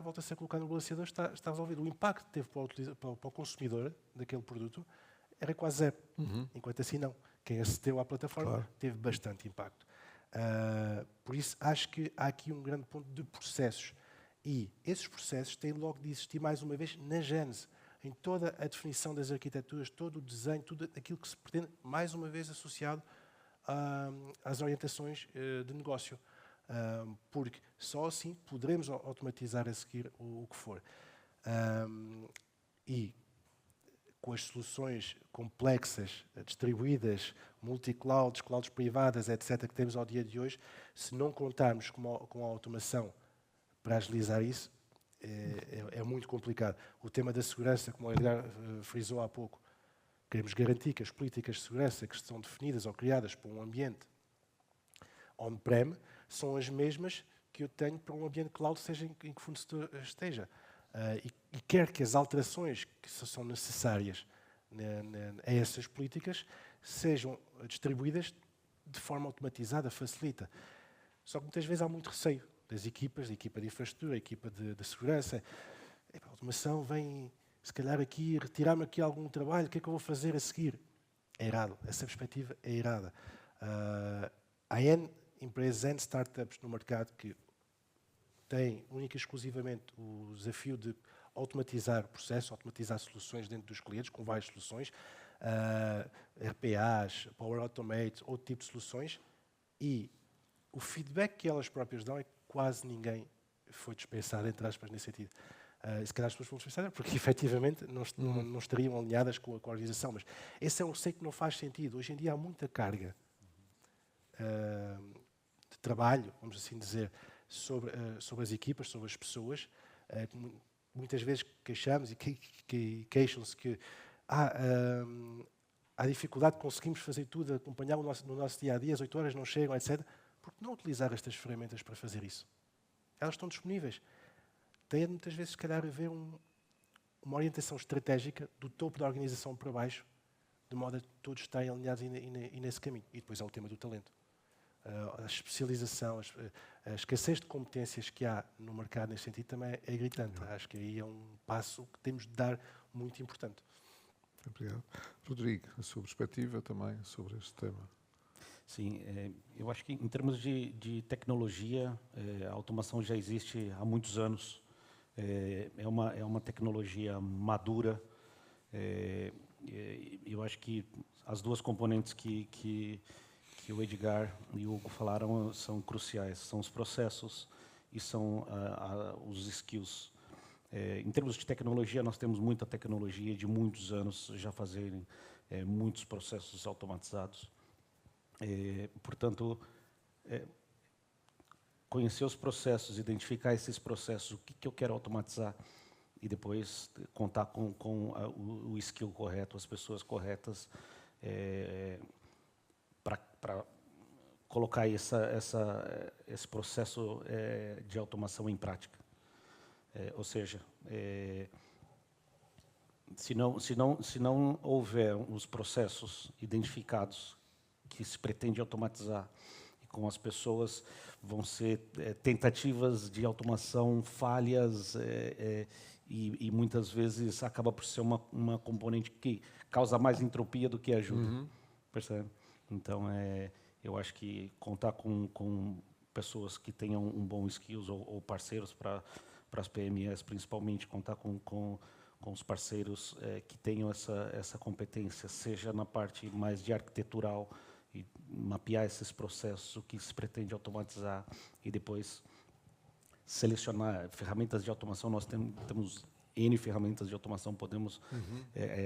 no balanceador, está resolvido. O impacto que teve para o consumidor daquele produto era quase zero, enquanto assim não. Quem acedeu à plataforma teve bastante impacto. Por isso, acho que há aqui um grande ponto de processos. E esses processos têm logo de existir, mais uma vez, na gênese, em toda a definição das arquiteturas, todo o desenho, tudo aquilo que se pretende, mais uma vez associado às orientações de negócio. Porque só assim poderemos automatizar a seguir o que for. E com as soluções complexas, distribuídas, multi-clouds, clouds privadas, etc., que temos ao dia de hoje, se não contarmos com a automação para agilizar isso, é muito complicado. O tema da segurança, como o Edgar frisou há pouco, queremos garantir que as políticas de segurança que estão definidas ou criadas para um ambiente on-prem são as mesmas que eu tenho para um ambiente cloud, seja em que fornecedor esteja. E quer que as alterações que são necessárias a essas políticas sejam distribuídas de forma automatizada, facilita. Só que muitas vezes há muito receio das equipas, da equipa de infraestrutura, a equipa de segurança. A automação vem, se calhar, aqui retirar-me aqui algum trabalho, o que é que eu vou fazer a seguir? É errado, essa perspectiva é errada. Há N empresas, N startups no mercado que têm única e exclusivamente o desafio de automatizar o processo, automatizar soluções dentro dos clientes, com várias soluções, RPAs, Power Automate, outro tipo de soluções, e o feedback que elas próprias dão é que quase ninguém foi dispensado, entre aspas, nesse sentido. Se calhar as pessoas foram dispensadas porque, efetivamente, não estariam alinhadas com a organização, mas esse é um receio que não faz sentido. Hoje em dia há muita carga de trabalho, vamos assim dizer, sobre as equipas, sobre as pessoas. Muitas vezes queixamos e queixam-se que há dificuldade de conseguirmos fazer tudo, acompanhar no nosso dia-a-dia, as 8 horas não chegam, etc. Por que não utilizar estas ferramentas para fazer isso? Elas estão disponíveis. Tem muitas vezes, se calhar, haver uma orientação estratégica do topo da organização para baixo, de modo a que todos estarem alinhados e nesse caminho. E depois há o tema do talento. A especialização, a escassez de competências que há no mercado nesse sentido também é gritante. Acho que aí é um passo que temos de dar muito importante. Obrigado. Rodrigo, a sua perspectiva também sobre este tema. Sim, eu acho que em termos de tecnologia, a automação já existe há muitos anos. É uma tecnologia madura. Eu acho que as duas componentes que o Edgar e o Hugo falaram são cruciais. São os processos e são os skills. Em termos de tecnologia, nós temos muita tecnologia de muitos anos já fazerem muitos processos automatizados. Portanto, conhecer os processos, identificar esses processos, o que eu quero automatizar e depois contar com o skill correto, as pessoas corretas para colocar esse processo de automação em prática. Ou seja, se não houver os processos identificados que se pretende automatizar e com as pessoas, vão ser tentativas de automação falhas e muitas vezes acaba por ser uma componente que causa mais entropia do que ajuda. Percebe? Então, eu acho que contar com pessoas que tenham um bom skills ou parceiros para as PMEs, principalmente, contar com os parceiros que tenham essa competência, seja na parte mais de arquitetural, e mapear esses processos, o que se pretende automatizar, e depois selecionar ferramentas de automação. Nós temos N ferramentas de automação, podemos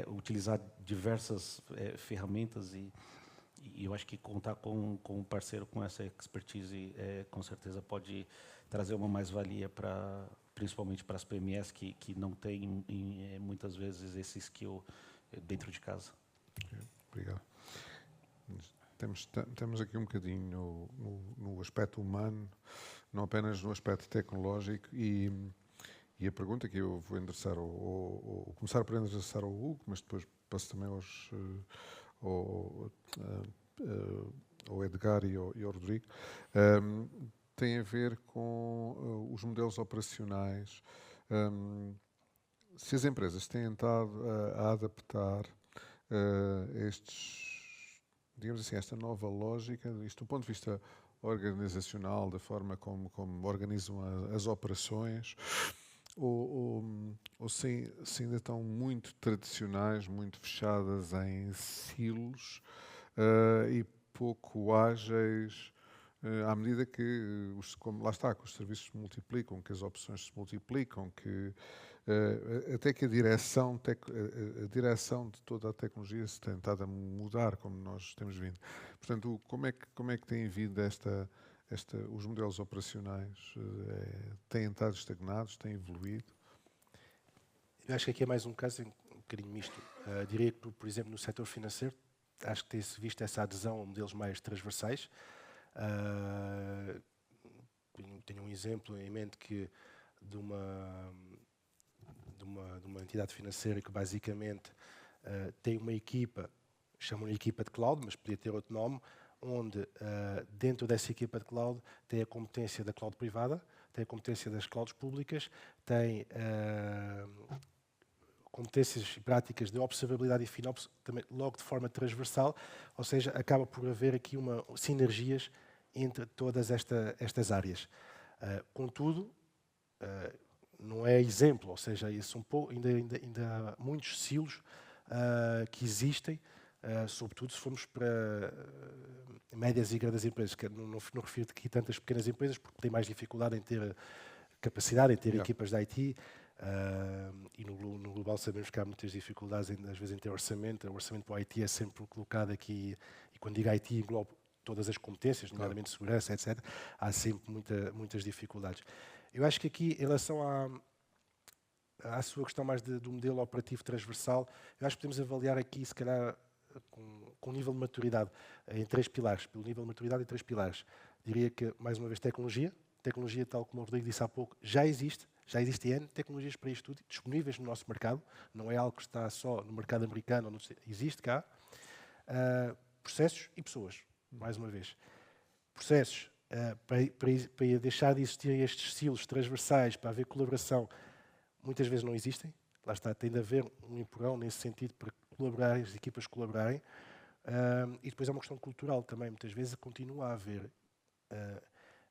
utilizar diversas ferramentas, e eu acho que contar com um parceiro com essa expertise com certeza pode trazer uma mais-valia principalmente para as PMEs que não têm muitas vezes esse skill dentro de casa. Obrigado. Temos aqui um bocadinho no aspecto humano, não apenas no aspecto tecnológico, e a pergunta que eu vou endereçar, ou começar por endereçar ao Hugo, mas depois passo também ao Edgar e ao Rodrigo, tem a ver com os modelos operacionais. Se as empresas têm estado a adaptar digamos assim, esta nova lógica, isto do ponto de vista organizacional, da forma como organizam as operações, ou se ainda estão muito tradicionais, muito fechadas em silos e pouco ágeis, à medida que, lá está, que os serviços se multiplicam, que as opções se multiplicam, que até que a direção de toda a tecnologia se tem estado a mudar, como nós temos vindo. Portanto, como é que tem vindo os modelos operacionais? Têm estado estagnados, têm evoluído? Eu acho que aqui é mais um caso um bocadinho misto. Diria que, por exemplo, no setor financeiro, acho que tem-se visto essa adesão a modelos mais transversais. Tenho um exemplo em mente de uma entidade financeira que basicamente tem uma equipa, chamam-lhe equipa de cloud, mas podia ter outro nome, onde dentro dessa equipa de cloud tem a competência da cloud privada, tem a competência das clouds públicas, tem competências e práticas de observabilidade e FinOps também logo de forma transversal, ou seja, acaba por haver aqui sinergias entre todas estas áreas. Contudo, não é exemplo, ou seja, ainda há muitos silos que existem, sobretudo se formos para médias e grandes empresas, que não refiro aqui tantas pequenas empresas, porque têm mais dificuldade em ter capacidade, em ter equipas de IT, e no global sabemos que há muitas dificuldades, às vezes, em ter orçamento. O orçamento para o IT é sempre colocado aqui, e quando digo IT, englobo todas as competências, nomeadamente segurança, etc., há sempre muitas dificuldades. Eu acho que aqui, em relação à sua questão mais do modelo operativo transversal, eu acho que podemos avaliar aqui, se calhar, com nível de maturidade, em 3 pilares, pelo nível de maturidade em 3 pilares. Diria que, mais uma vez, tecnologia, tal como o Rodrigo disse há pouco, já existe N tecnologias para isto tudo, disponíveis no nosso mercado, não é algo que está só no mercado americano, existe cá. Processos e pessoas, mais uma vez. Processos, para deixar de existir estes silos transversais, para haver colaboração, muitas vezes não existem. Lá está, tem de haver um empurrão nesse sentido para colaborarem, as equipas colaborarem. E depois é uma questão cultural também. Muitas vezes continua a haver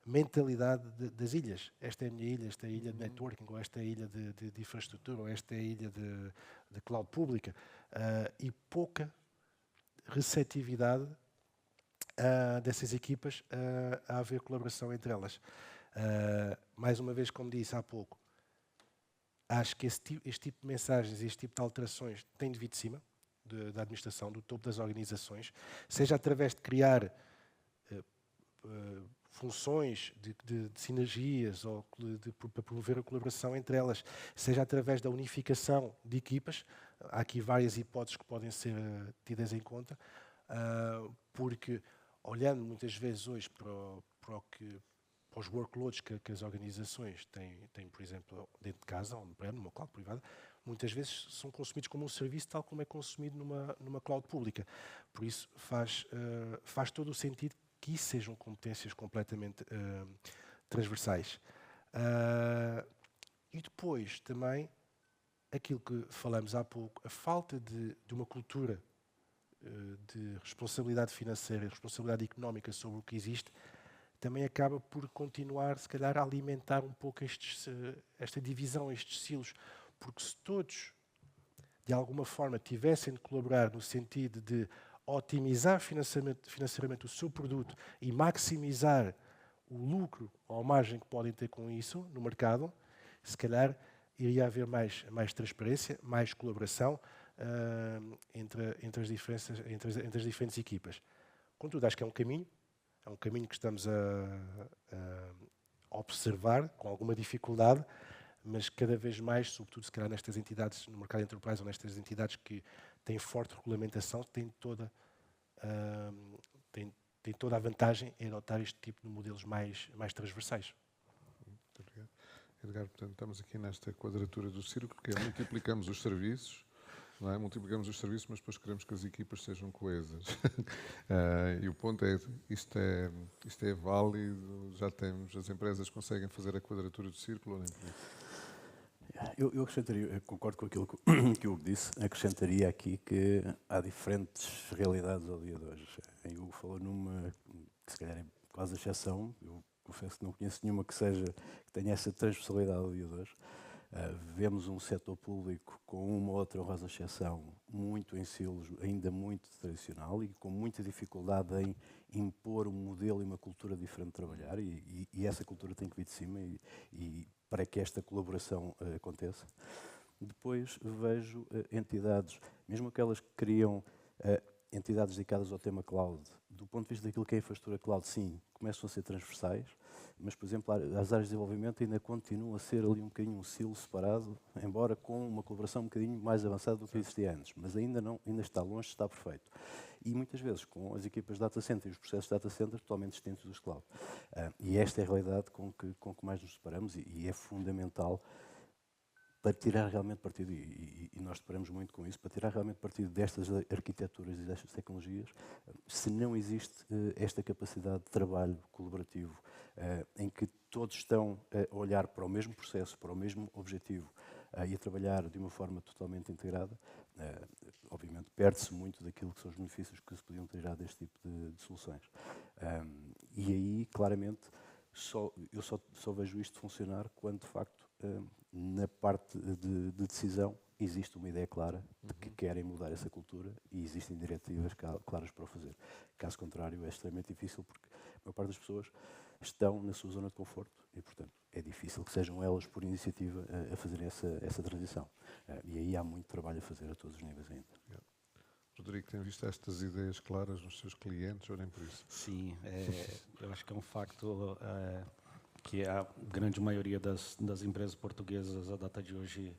mentalidade das ilhas. Esta é a minha ilha, esta é a ilha de networking, ou esta é a ilha de infraestrutura, ou esta é a ilha de cloud pública. E pouca receptividade dessas equipas a haver colaboração entre elas. Mais uma vez, como disse há pouco, acho que este tipo de mensagens, este tipo de alterações tem de vir de cima da administração, do topo das organizações, seja através de criar funções de sinergias ou para promover a colaboração entre elas, seja através da unificação de equipas. Há aqui várias hipóteses que podem ser tidas em conta, porque olhando muitas vezes hoje para os workloads que as organizações têm, por exemplo, dentro de casa, on-prem, numa cloud privada, muitas vezes são consumidos como um serviço tal como é consumido numa cloud pública. Por isso faz todo o sentido que isso sejam competências completamente transversais. E depois também aquilo que falamos há pouco, a falta de uma cultura de responsabilidade financeira e responsabilidade económica sobre o que existe, também acaba por continuar, se calhar, a alimentar um pouco esta divisão, estes silos, porque se todos, de alguma forma, tivessem de colaborar no sentido de otimizar financeiramente o seu produto e maximizar o lucro ou a margem que podem ter com isso no mercado, se calhar iria haver mais transparência, mais colaboração entre as diferentes equipas. Contudo, acho que é um caminho que estamos a observar com alguma dificuldade, mas cada vez mais, sobretudo se calhar nestas entidades no mercado enterprise ou nestas entidades que têm forte regulamentação, têm toda a vantagem em adotar este tipo de modelos mais transversais. Muito obrigado. Edgar, portanto, estamos aqui nesta quadratura do círculo, que é multiplicamos os serviços, não é? Multiplicamos os serviços, mas depois queremos que as equipas sejam coesas. E o ponto é, isto é válido, já temos, as empresas conseguem fazer a quadratura do círculo ou nem por isso? Eu acrescentaria, eu concordo com aquilo que o Hugo disse, acrescentaria aqui que há diferentes realidades ao dia de hoje. O Hugo falou numa, que se calhar é quase a exceção, eu confesso que não conheço nenhuma que tenha essa transversalidade ao dia de hoje. Vemos um setor público com uma ou outra honrosa exceção muito em silos, ainda muito tradicional e com muita dificuldade em impor um modelo e uma cultura diferente de trabalhar e essa cultura tem que vir de cima e para que esta colaboração aconteça. Depois vejo entidades, mesmo aquelas que criam entidades dedicadas ao tema cloud, do ponto de vista daquilo que é a infraestrutura cloud, sim, começam a ser transversais, mas, por exemplo, as áreas de desenvolvimento ainda continuam a ser ali um bocadinho um silo separado, embora com uma colaboração um bocadinho mais avançada do que existia antes, mas ainda está longe de estar perfeito. E muitas vezes com as equipas de data center e os processos de data center totalmente distintos dos cloud. E esta é a realidade com que mais nos deparamos e é fundamental para tirar realmente partido, e nós deparamos muito com isso, para tirar realmente partido destas arquiteturas e destas tecnologias, se não existe esta capacidade de trabalho colaborativo, em que todos estão a olhar para o mesmo processo, para o mesmo objetivo, e a trabalhar de uma forma totalmente integrada, obviamente perde-se muito daquilo que são os benefícios que se podiam tirar deste tipo de soluções. E aí, claramente, eu só vejo isto funcionar quando, de facto, na parte de decisão existe uma ideia clara de que querem mudar essa cultura e existem diretivas claras para o fazer. Caso contrário, é extremamente difícil porque a maior parte das pessoas estão na sua zona de conforto e, portanto, é difícil que sejam elas, por iniciativa, a fazerem essa transição. E aí há muito trabalho a fazer a todos os níveis ainda. Rodrigo, tem visto estas ideias claras nos seus clientes ou nem por isso? Sim, eu acho que é um facto que a grande maioria das empresas portuguesas, à data de hoje,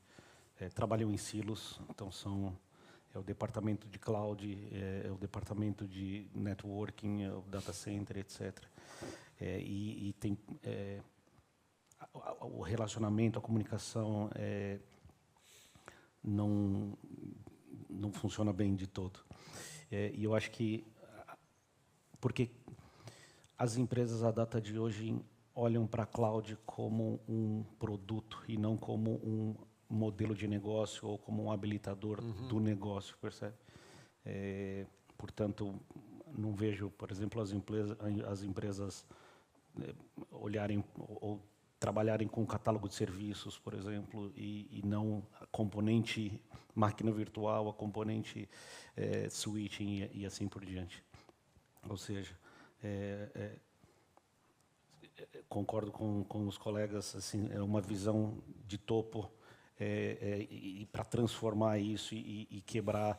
trabalham em silos. Então, é o departamento de cloud, é o departamento de networking, é o data center, etc. E tem o relacionamento, a comunicação não funciona bem de todo. E eu acho que porque as empresas à data de hoje olham para a cloud como um produto e não como um modelo de negócio ou como um habilitador do negócio, percebe? Portanto, não vejo, por exemplo, as empresas olharem ou trabalharem com catálogo de serviços, por exemplo, e não a componente máquina virtual, a componente switching e assim por diante. Ou seja, concordo com os colegas, assim, é uma visão de topo e para transformar isso e quebrar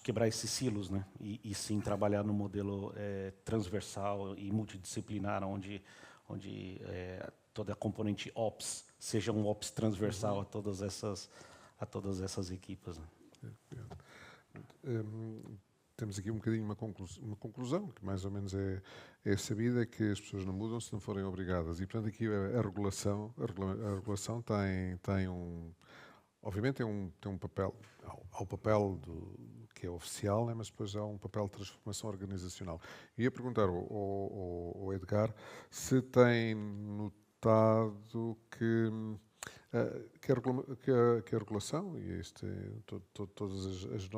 quebrar esses silos, né? E sim trabalhar no modelo transversal e multidisciplinar, onde toda a componente Ops seja um Ops transversal a todas essas equipes. Né? Temos aqui um bocadinho uma conclusão, que mais ou menos é sabida, que as pessoas não mudam se não forem obrigadas. E, portanto, aqui a regulação tem obviamente tem um papel, há o papel que é oficial, né, mas depois há um papel de transformação organizacional. E ia perguntar ao Edgar se tem notado que a regulação e todas as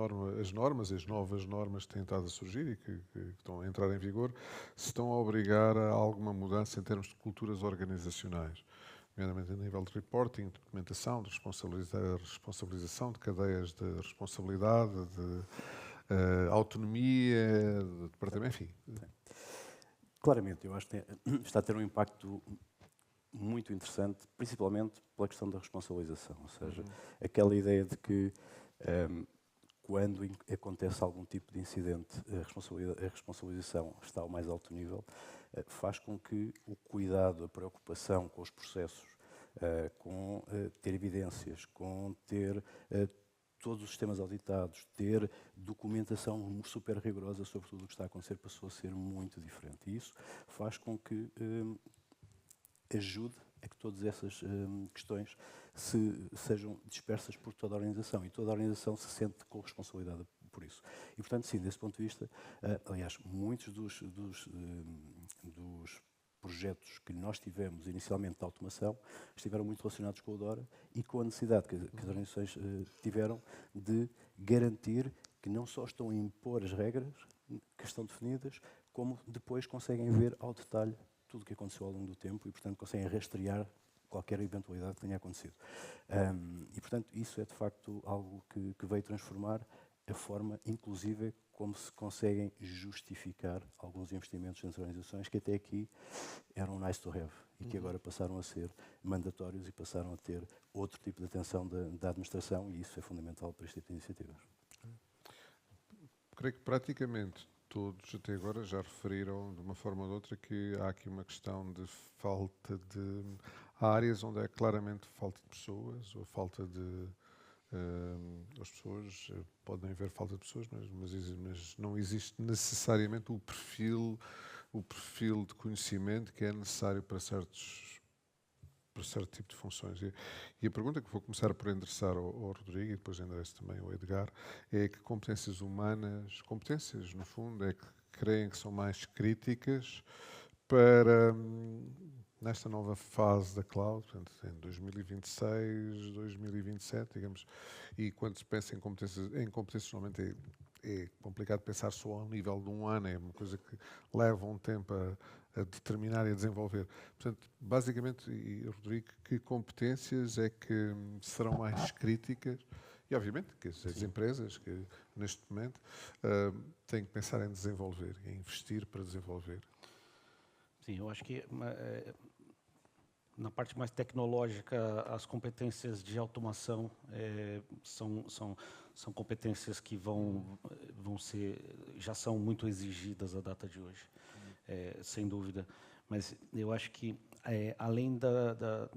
normas e as novas normas que têm estado a surgir e que estão a entrar em vigor, se estão a obrigar a alguma mudança em termos de culturas organizacionais, nomeadamente a nível de reporting, de documentação, de responsabilização, de cadeias de responsabilidade, de autonomia, de departamento, enfim. Claramente, eu acho que está a ter um impacto muito interessante, principalmente pela questão da responsabilização, ou seja, aquela ideia de que quando acontece algum tipo de incidente, a responsabilização está ao mais alto nível, faz com que o cuidado, a preocupação com os processos, com ter evidências, com ter todos os sistemas auditados, ter documentação super rigorosa sobre tudo o que está a acontecer, passou a ser muito diferente. E isso faz com que ajude a que todas essas questões sejam dispersas por toda a organização e toda a organização se sente com responsabilidade por isso. E, portanto, sim, desse ponto de vista, aliás, muitos dos projetos que nós tivemos inicialmente de automação estiveram muito relacionados com o DORA e com a necessidade que as organizações tiveram de garantir que não só estão a impor as regras que estão definidas, como depois conseguem ver ao detalhe tudo o que aconteceu ao longo do tempo e, portanto, conseguem rastrear qualquer eventualidade que tenha acontecido. E, portanto, isso é, de facto, algo que veio transformar a forma, inclusive, como se conseguem justificar alguns investimentos nas organizações que até aqui eram nice to have e que agora passaram a ser mandatórios e passaram a ter outro tipo de atenção da administração, e isso é fundamental para este tipo de iniciativas. Creio que praticamente todos até agora já referiram de uma forma ou de outra que há aqui uma questão de falta de... Há áreas onde é claramente falta de pessoas ou falta de... as pessoas, podem haver falta de pessoas, mas não existe necessariamente o perfil de conhecimento que é necessário para certo tipo de funções. E a pergunta que vou começar por endereçar ao Rodrigo e depois endereço também ao Edgar é que competências humanas, competências no fundo, é que creem que são mais críticas para nesta nova fase da cloud, portanto, em 2026, 2027, digamos, e quando se pensa em competências normalmente é complicado pensar só ao nível de um ano, é uma coisa que leva um tempo a determinar e a desenvolver. Portanto, basicamente, e Rodrigo, que competências é que serão mais críticas? E, obviamente, que as empresas que, neste momento, têm que pensar em desenvolver, em investir para desenvolver. Sim, eu acho que na parte mais tecnológica, as competências de automação são competências que já são muito exigidas à data de hoje, sem dúvida. Mas eu acho que, além da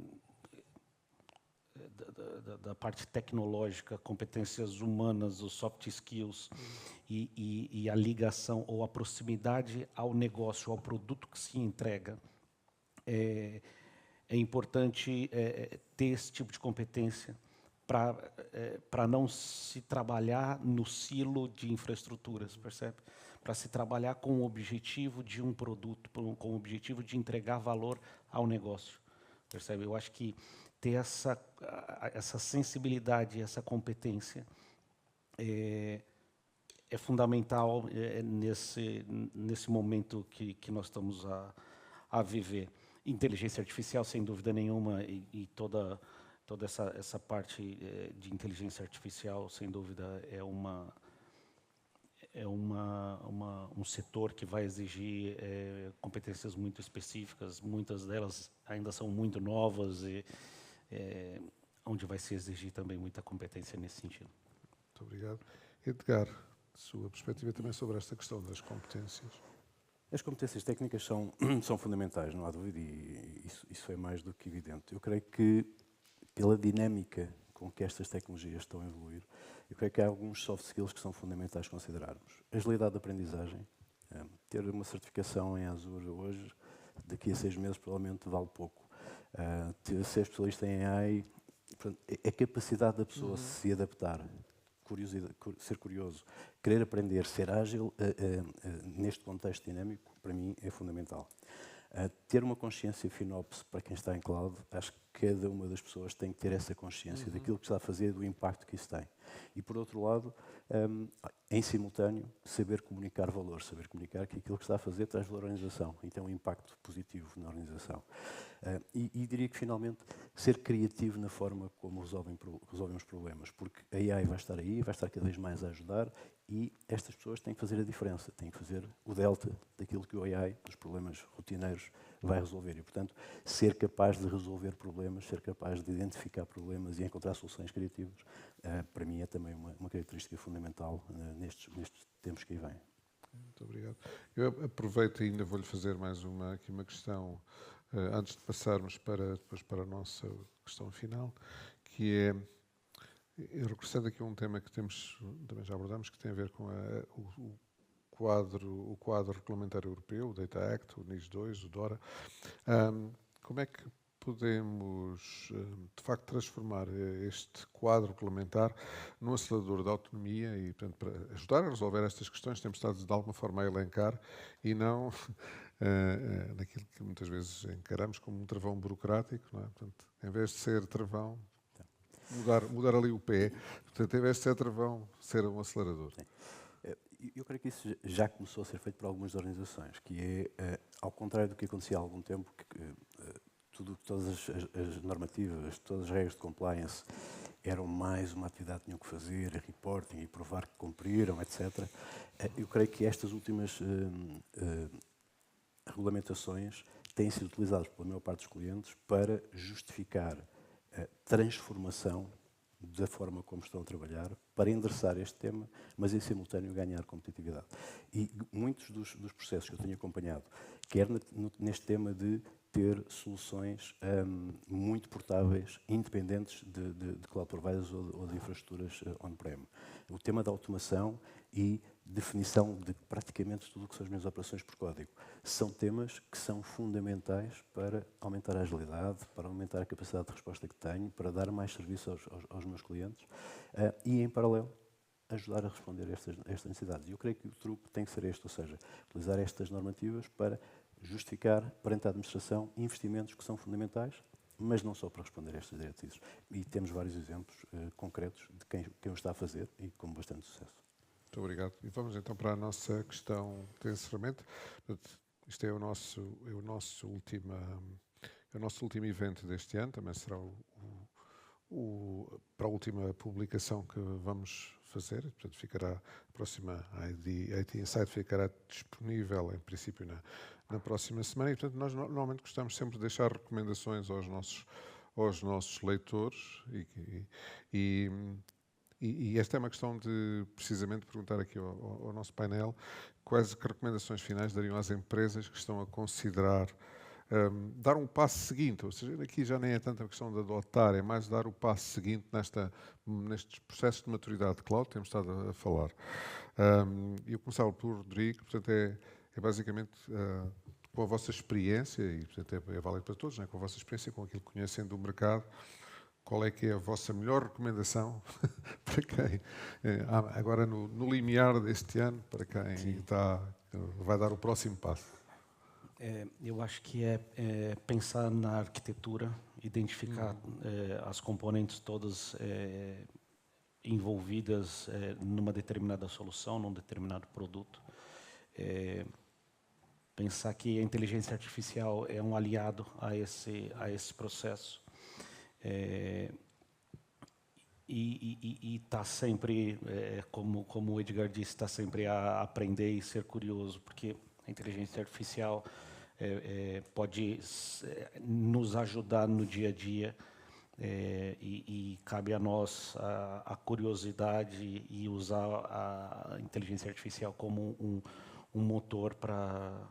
parte tecnológica, competências humanas, os soft skills e a ligação ou a proximidade ao negócio, ao produto que se entrega, é importante ter esse tipo de competência para não se trabalhar no silo de infraestruturas, percebe? Para se trabalhar com o objetivo de um produto, com o objetivo de entregar valor ao negócio, percebe? Eu acho que ter essa sensibilidade, essa competência é fundamental nesse momento que nós estamos a viver. Inteligência artificial, sem dúvida nenhuma, e toda essa parte de inteligência artificial, sem dúvida, um setor que vai exigir competências muito específicas. Muitas delas ainda são muito novas e onde vai se exigir também muita competência nesse sentido. Muito obrigado. Edgar, sua perspectiva também sobre esta questão das competências. As competências técnicas são fundamentais, não há dúvida, e isso é mais do que evidente. Eu creio que, pela dinâmica com que estas tecnologias estão a evoluir, eu creio que há alguns soft skills que são fundamentais considerarmos. Agilidade de aprendizagem. Ter uma certificação em Azure hoje, daqui a 6 meses, provavelmente vale pouco. Ser especialista em AI, a capacidade da pessoa se adaptar, ser curioso, querer aprender, ser ágil neste contexto dinâmico, para mim é fundamental. Ter uma consciência FinOps para quem está em cloud, acho que cada uma das pessoas tem que ter essa consciência daquilo que está a fazer, do impacto que isso tem. E, por outro lado, em simultâneo, saber comunicar valor, saber comunicar que aquilo que está a fazer traz valor à organização e tem um impacto positivo na organização. E diria que, finalmente, ser criativo na forma como resolvem os problemas, porque a AI vai estar aí, vai estar cada vez mais a ajudar e estas pessoas têm que fazer a diferença, têm que fazer o delta daquilo que o AI, dos problemas rotineiros, vai resolver. E, portanto, ser capaz de resolver problemas, ser capaz de identificar problemas e encontrar soluções criativas, para mim é também uma característica fundamental nestes tempos que aí vêm. Muito obrigado. Eu aproveito e ainda vou-lhe fazer mais uma questão, antes de passarmos depois para a nossa questão final, que é, regressando aqui a um tema que também já abordamos, que tem a ver com o quadro regulamentar europeu, o Data Act, o NIS2, o DORA. Como é que podemos, de facto, transformar este quadro regulamentar num acelerador da autonomia e, portanto, para ajudar a resolver estas questões, temos estado, de alguma forma, a elencar e não naquilo que muitas vezes encaramos como um travão burocrático, não é? Portanto, em vez de ser travão, mudar ali o pé, portanto, em vez de ser travão, ser um acelerador. Eu creio que isso já começou a ser feito por algumas organizações, que é, ao contrário do que acontecia há algum tempo, todas as normativas, todas as regras de compliance eram mais uma atividade que tinham que fazer, reporting e provar que cumpriram, etc. Eu creio que estas últimas regulamentações têm sido utilizadas pela maior parte dos clientes para justificar a transformação da forma como estão a trabalhar, para endereçar este tema, mas em simultâneo ganhar competitividade. E muitos dos processos que eu tenho acompanhado, quer neste tema de ter soluções muito portáveis, independentes de cloud providers ou de infraestruturas on-prem. O tema da automação e definição de praticamente tudo o que são as minhas operações por código. São temas que são fundamentais para aumentar a agilidade, para aumentar a capacidade de resposta que tenho, para dar mais serviço aos meus clientes e, em paralelo, ajudar a responder a estas necessidades. E eu creio que o truque tem que ser este, ou seja, utilizar estas normativas para justificar perante a administração investimentos que são fundamentais, mas não só para responder a estas diretrizes. E temos vários exemplos concretos de quem o está a fazer e com bastante sucesso. Muito obrigado. E vamos então para a nossa questão de encerramento. Isto é o nosso último evento deste ano, também será para a última publicação que vamos fazer, portanto ficará, a próxima IT Insight ficará disponível, em princípio, na próxima semana, e portanto nós normalmente gostamos sempre de deixar recomendações aos nossos leitores, e esta é uma questão de, precisamente, perguntar aqui ao nosso painel quais que recomendações finais dariam às empresas que estão a considerar dar um passo seguinte, ou seja, aqui já nem é tanto a questão de adotar, é mais dar o passo seguinte nestes processos de maturidade de cloud que temos estado a falar. Eu começava por Rodrigo, portanto é basicamente com a vossa experiência, e portanto é válido para todos, né? Com a vossa experiência, com aquilo que conhecem do mercado, qual é que é a vossa melhor recomendação para quem, agora no limiar deste ano, para quem vai dar o próximo passo? Eu acho que é pensar na arquitetura, identificar as componentes todas envolvidas numa determinada solução, num determinado produto. Pensar que a inteligência artificial é um aliado a esse processo. E está sempre, como o Edgar disse, está sempre a aprender e ser curioso, porque a inteligência artificial pode nos ajudar no dia a dia, e cabe a nós a curiosidade e usar a inteligência artificial como um motor para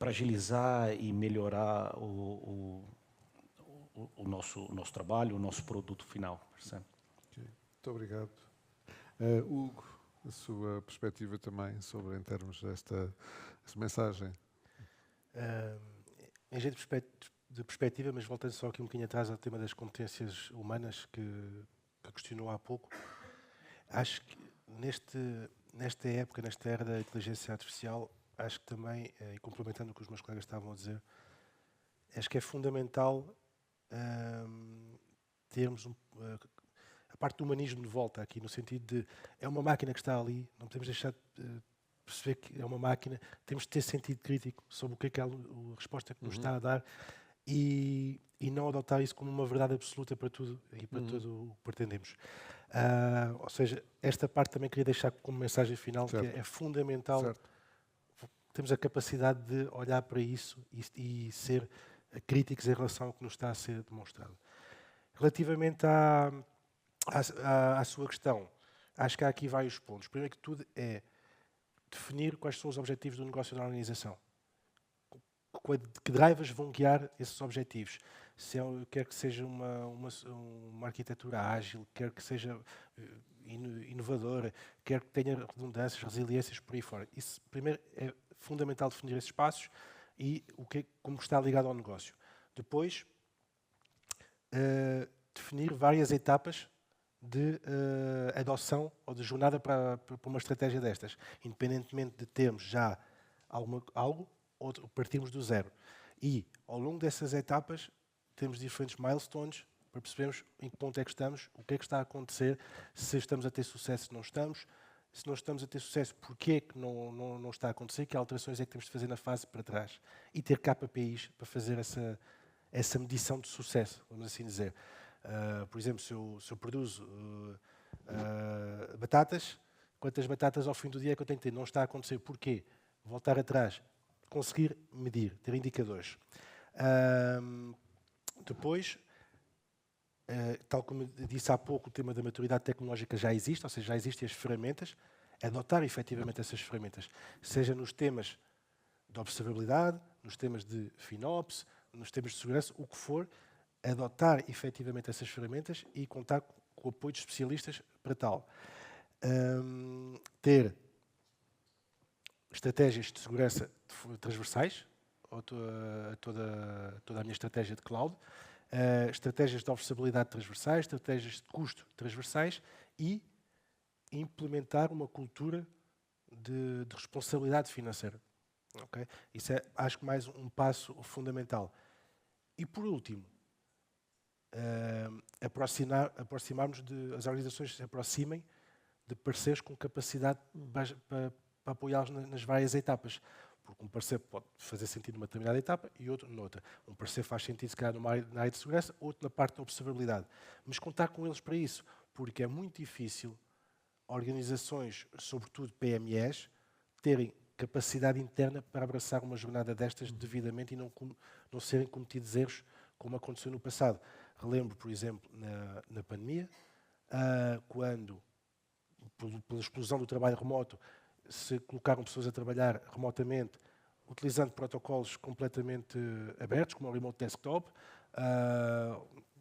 agilizar e melhorar o nosso trabalho, o nosso produto final. Percebe? Okay. Muito obrigado. Hugo, a sua perspectiva também sobre, em termos desta mensagem? Em jeito de perspectiva, mas voltando só aqui um bocadinho atrás ao tema das competências humanas que questionou há pouco, acho que nesta época, nesta era da inteligência artificial, acho que também, e complementando o que os meus colegas estavam a dizer, acho que é fundamental termos a parte do humanismo de volta aqui, no sentido de é uma máquina que está ali, não podemos deixar de perceber que é uma máquina, temos de ter sentido crítico sobre o que é a resposta que nos está a dar, e não adotar isso como uma verdade absoluta para tudo e para tudo o que pretendemos. Ou seja, esta parte também queria deixar como mensagem final, certo, que é fundamental, certo, temos a capacidade de olhar para isso e ser críticos em relação ao que nos está a ser demonstrado. Relativamente à sua questão, acho que há aqui vários pontos. Primeiro que tudo é definir quais são os objetivos do negócio da organização. Que drivers vão guiar esses objetivos? Quer que seja uma arquitetura ágil, quer que seja inovadora, quer que tenha redundâncias, resiliências, por aí fora. Isso, primeiro, é fundamental definir esses passos e como está ligado ao negócio. Depois, definir várias etapas de adoção ou de jornada para uma estratégia destas, independentemente de termos já algo ou partirmos do zero. E, ao longo dessas etapas, temos diferentes milestones para percebermos em que ponto é que estamos, o que é que está a acontecer, se estamos a ter sucesso, se não estamos. Se não estamos a ter sucesso, porquê é que não está a acontecer, que alterações é que temos de fazer na fase para trás. E ter KPIs para fazer essa medição de sucesso, vamos assim dizer. Por exemplo, se eu produzo batatas, quantas batatas ao fim do dia é que eu tenho que ter? Não está a acontecer. Porquê? Voltar atrás. Conseguir medir, ter indicadores. Depois, tal como disse há pouco, o tema da maturidade tecnológica já existe, ou seja, já existem as ferramentas, adotar efetivamente essas ferramentas, seja nos temas de observabilidade, nos temas de FinOps, nos temas de segurança, o que for, adotar efetivamente essas ferramentas e contar com o apoio de especialistas para tal. Ter estratégias de segurança transversais a toda a minha estratégia de cloud, estratégias de observabilidade transversais, estratégias de custo transversais e implementar uma cultura de responsabilidade financeira. Okay? Isso é, acho que, mais um passo fundamental. E, por último, aproximarmos as organizações se aproximem de parceiros com capacidade para apoiá-los nas várias etapas. Porque um parceiro pode fazer sentido numa determinada etapa e outro noutra. Um parceiro faz sentido, se calhar, na área de segurança, outro na parte da observabilidade. Mas contar com eles para isso, porque é muito difícil organizações, sobretudo PMEs, terem capacidade interna para abraçar uma jornada destas devidamente e não serem cometidos erros como aconteceu no passado. Relembro, por exemplo, na pandemia, quando, pela explosão do trabalho remoto, se colocaram pessoas a trabalhar remotamente, utilizando protocolos completamente abertos, como o Remote Desktop,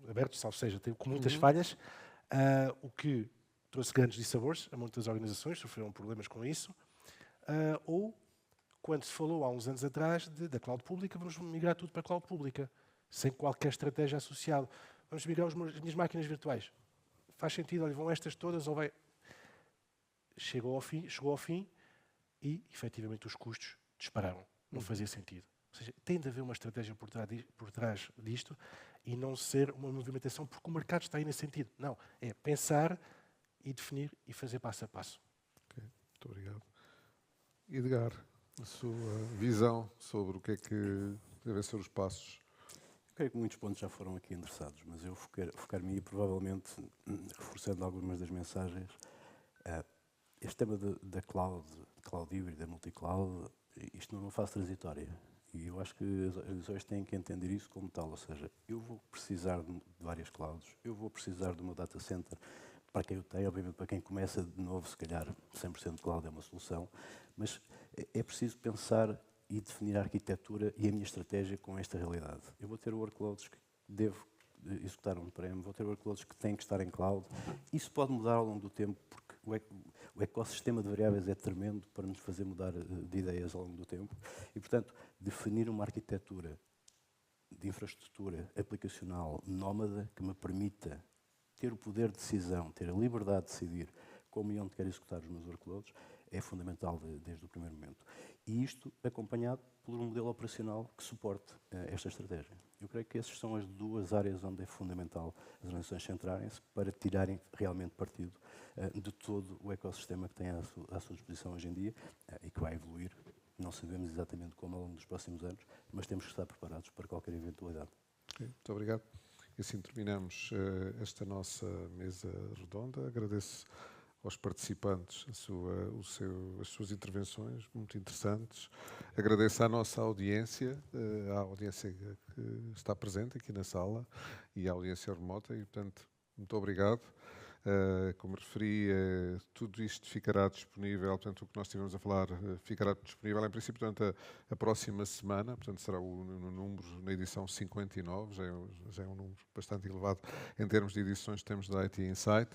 abertos, ou seja, com muitas falhas, o que trouxe grandes dissabores a muitas organizações, sofreram problemas com isso. Ou, quando se falou há uns anos atrás da cloud pública, vamos migrar tudo para a cloud pública, sem qualquer estratégia associada. Vamos migrar as minhas máquinas virtuais. Faz sentido, olha, vão estas todas ou vai... Chegou ao fim e, efetivamente, os custos dispararam. Não fazia sentido. Ou seja, tem de haver uma estratégia por trás disto e não ser uma movimentação porque o mercado está aí nesse sentido. Não, é pensar e definir e fazer passo a passo. Okay, muito obrigado. Edgar, a sua visão sobre o que é que devem ser os passos? Eu creio que muitos pontos já foram aqui endereçados, mas eu focar-me provavelmente, reforçando algumas das mensagens, este tema da cloud híbrida, multi-cloud, isto não é uma fase transitória. E eu acho que as organizações têm que entender isso como tal, ou seja, eu vou precisar de várias clouds, eu vou precisar de uma data center, para quem eu tenho, obviamente para quem começa de novo, se calhar 100% cloud é uma solução, mas é preciso pensar e definir a arquitetura e a minha estratégia com esta realidade. Eu vou ter workloads que devo executar on-prem, vou ter workloads que têm que estar em cloud. Isso pode mudar ao longo do tempo, porque o ecossistema de variáveis é tremendo para nos fazer mudar de ideias ao longo do tempo. E, portanto, definir uma arquitetura de infraestrutura aplicacional nómada que me permita ter o poder de decisão, ter a liberdade de decidir como e onde quero executar os meus workloads, é fundamental desde o primeiro momento. E isto acompanhado por um modelo operacional que suporte esta estratégia. Eu creio que essas são as duas áreas onde é fundamental as organizações centrarem-se para tirarem realmente partido de todo o ecossistema que têm à sua disposição hoje em dia e que vai evoluir. Não sabemos exatamente como ao longo dos próximos anos, mas temos que estar preparados para qualquer eventualidade. Okay, muito obrigado. E assim terminamos esta nossa mesa redonda. Agradeço aos participantes as suas intervenções, muito interessantes. Agradeço à nossa audiência, à audiência que está presente aqui na sala e à audiência remota, e, portanto, muito obrigado. Como referi, tudo isto ficará disponível, portanto, o que nós estivemos a falar ficará disponível, em princípio, durante a próxima semana, portanto, será o número na edição 59, já é um número bastante elevado em termos de edições que temos da IT Insight,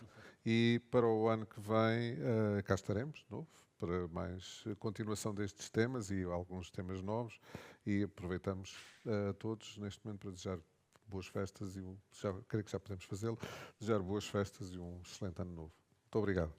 e para o ano que vem cá estaremos, de novo, para mais continuação destes temas e alguns temas novos, e aproveitamos a todos neste momento para desejar boas festas e creio que já podemos fazê-lo, desejar boas festas e um excelente ano novo. Muito obrigado.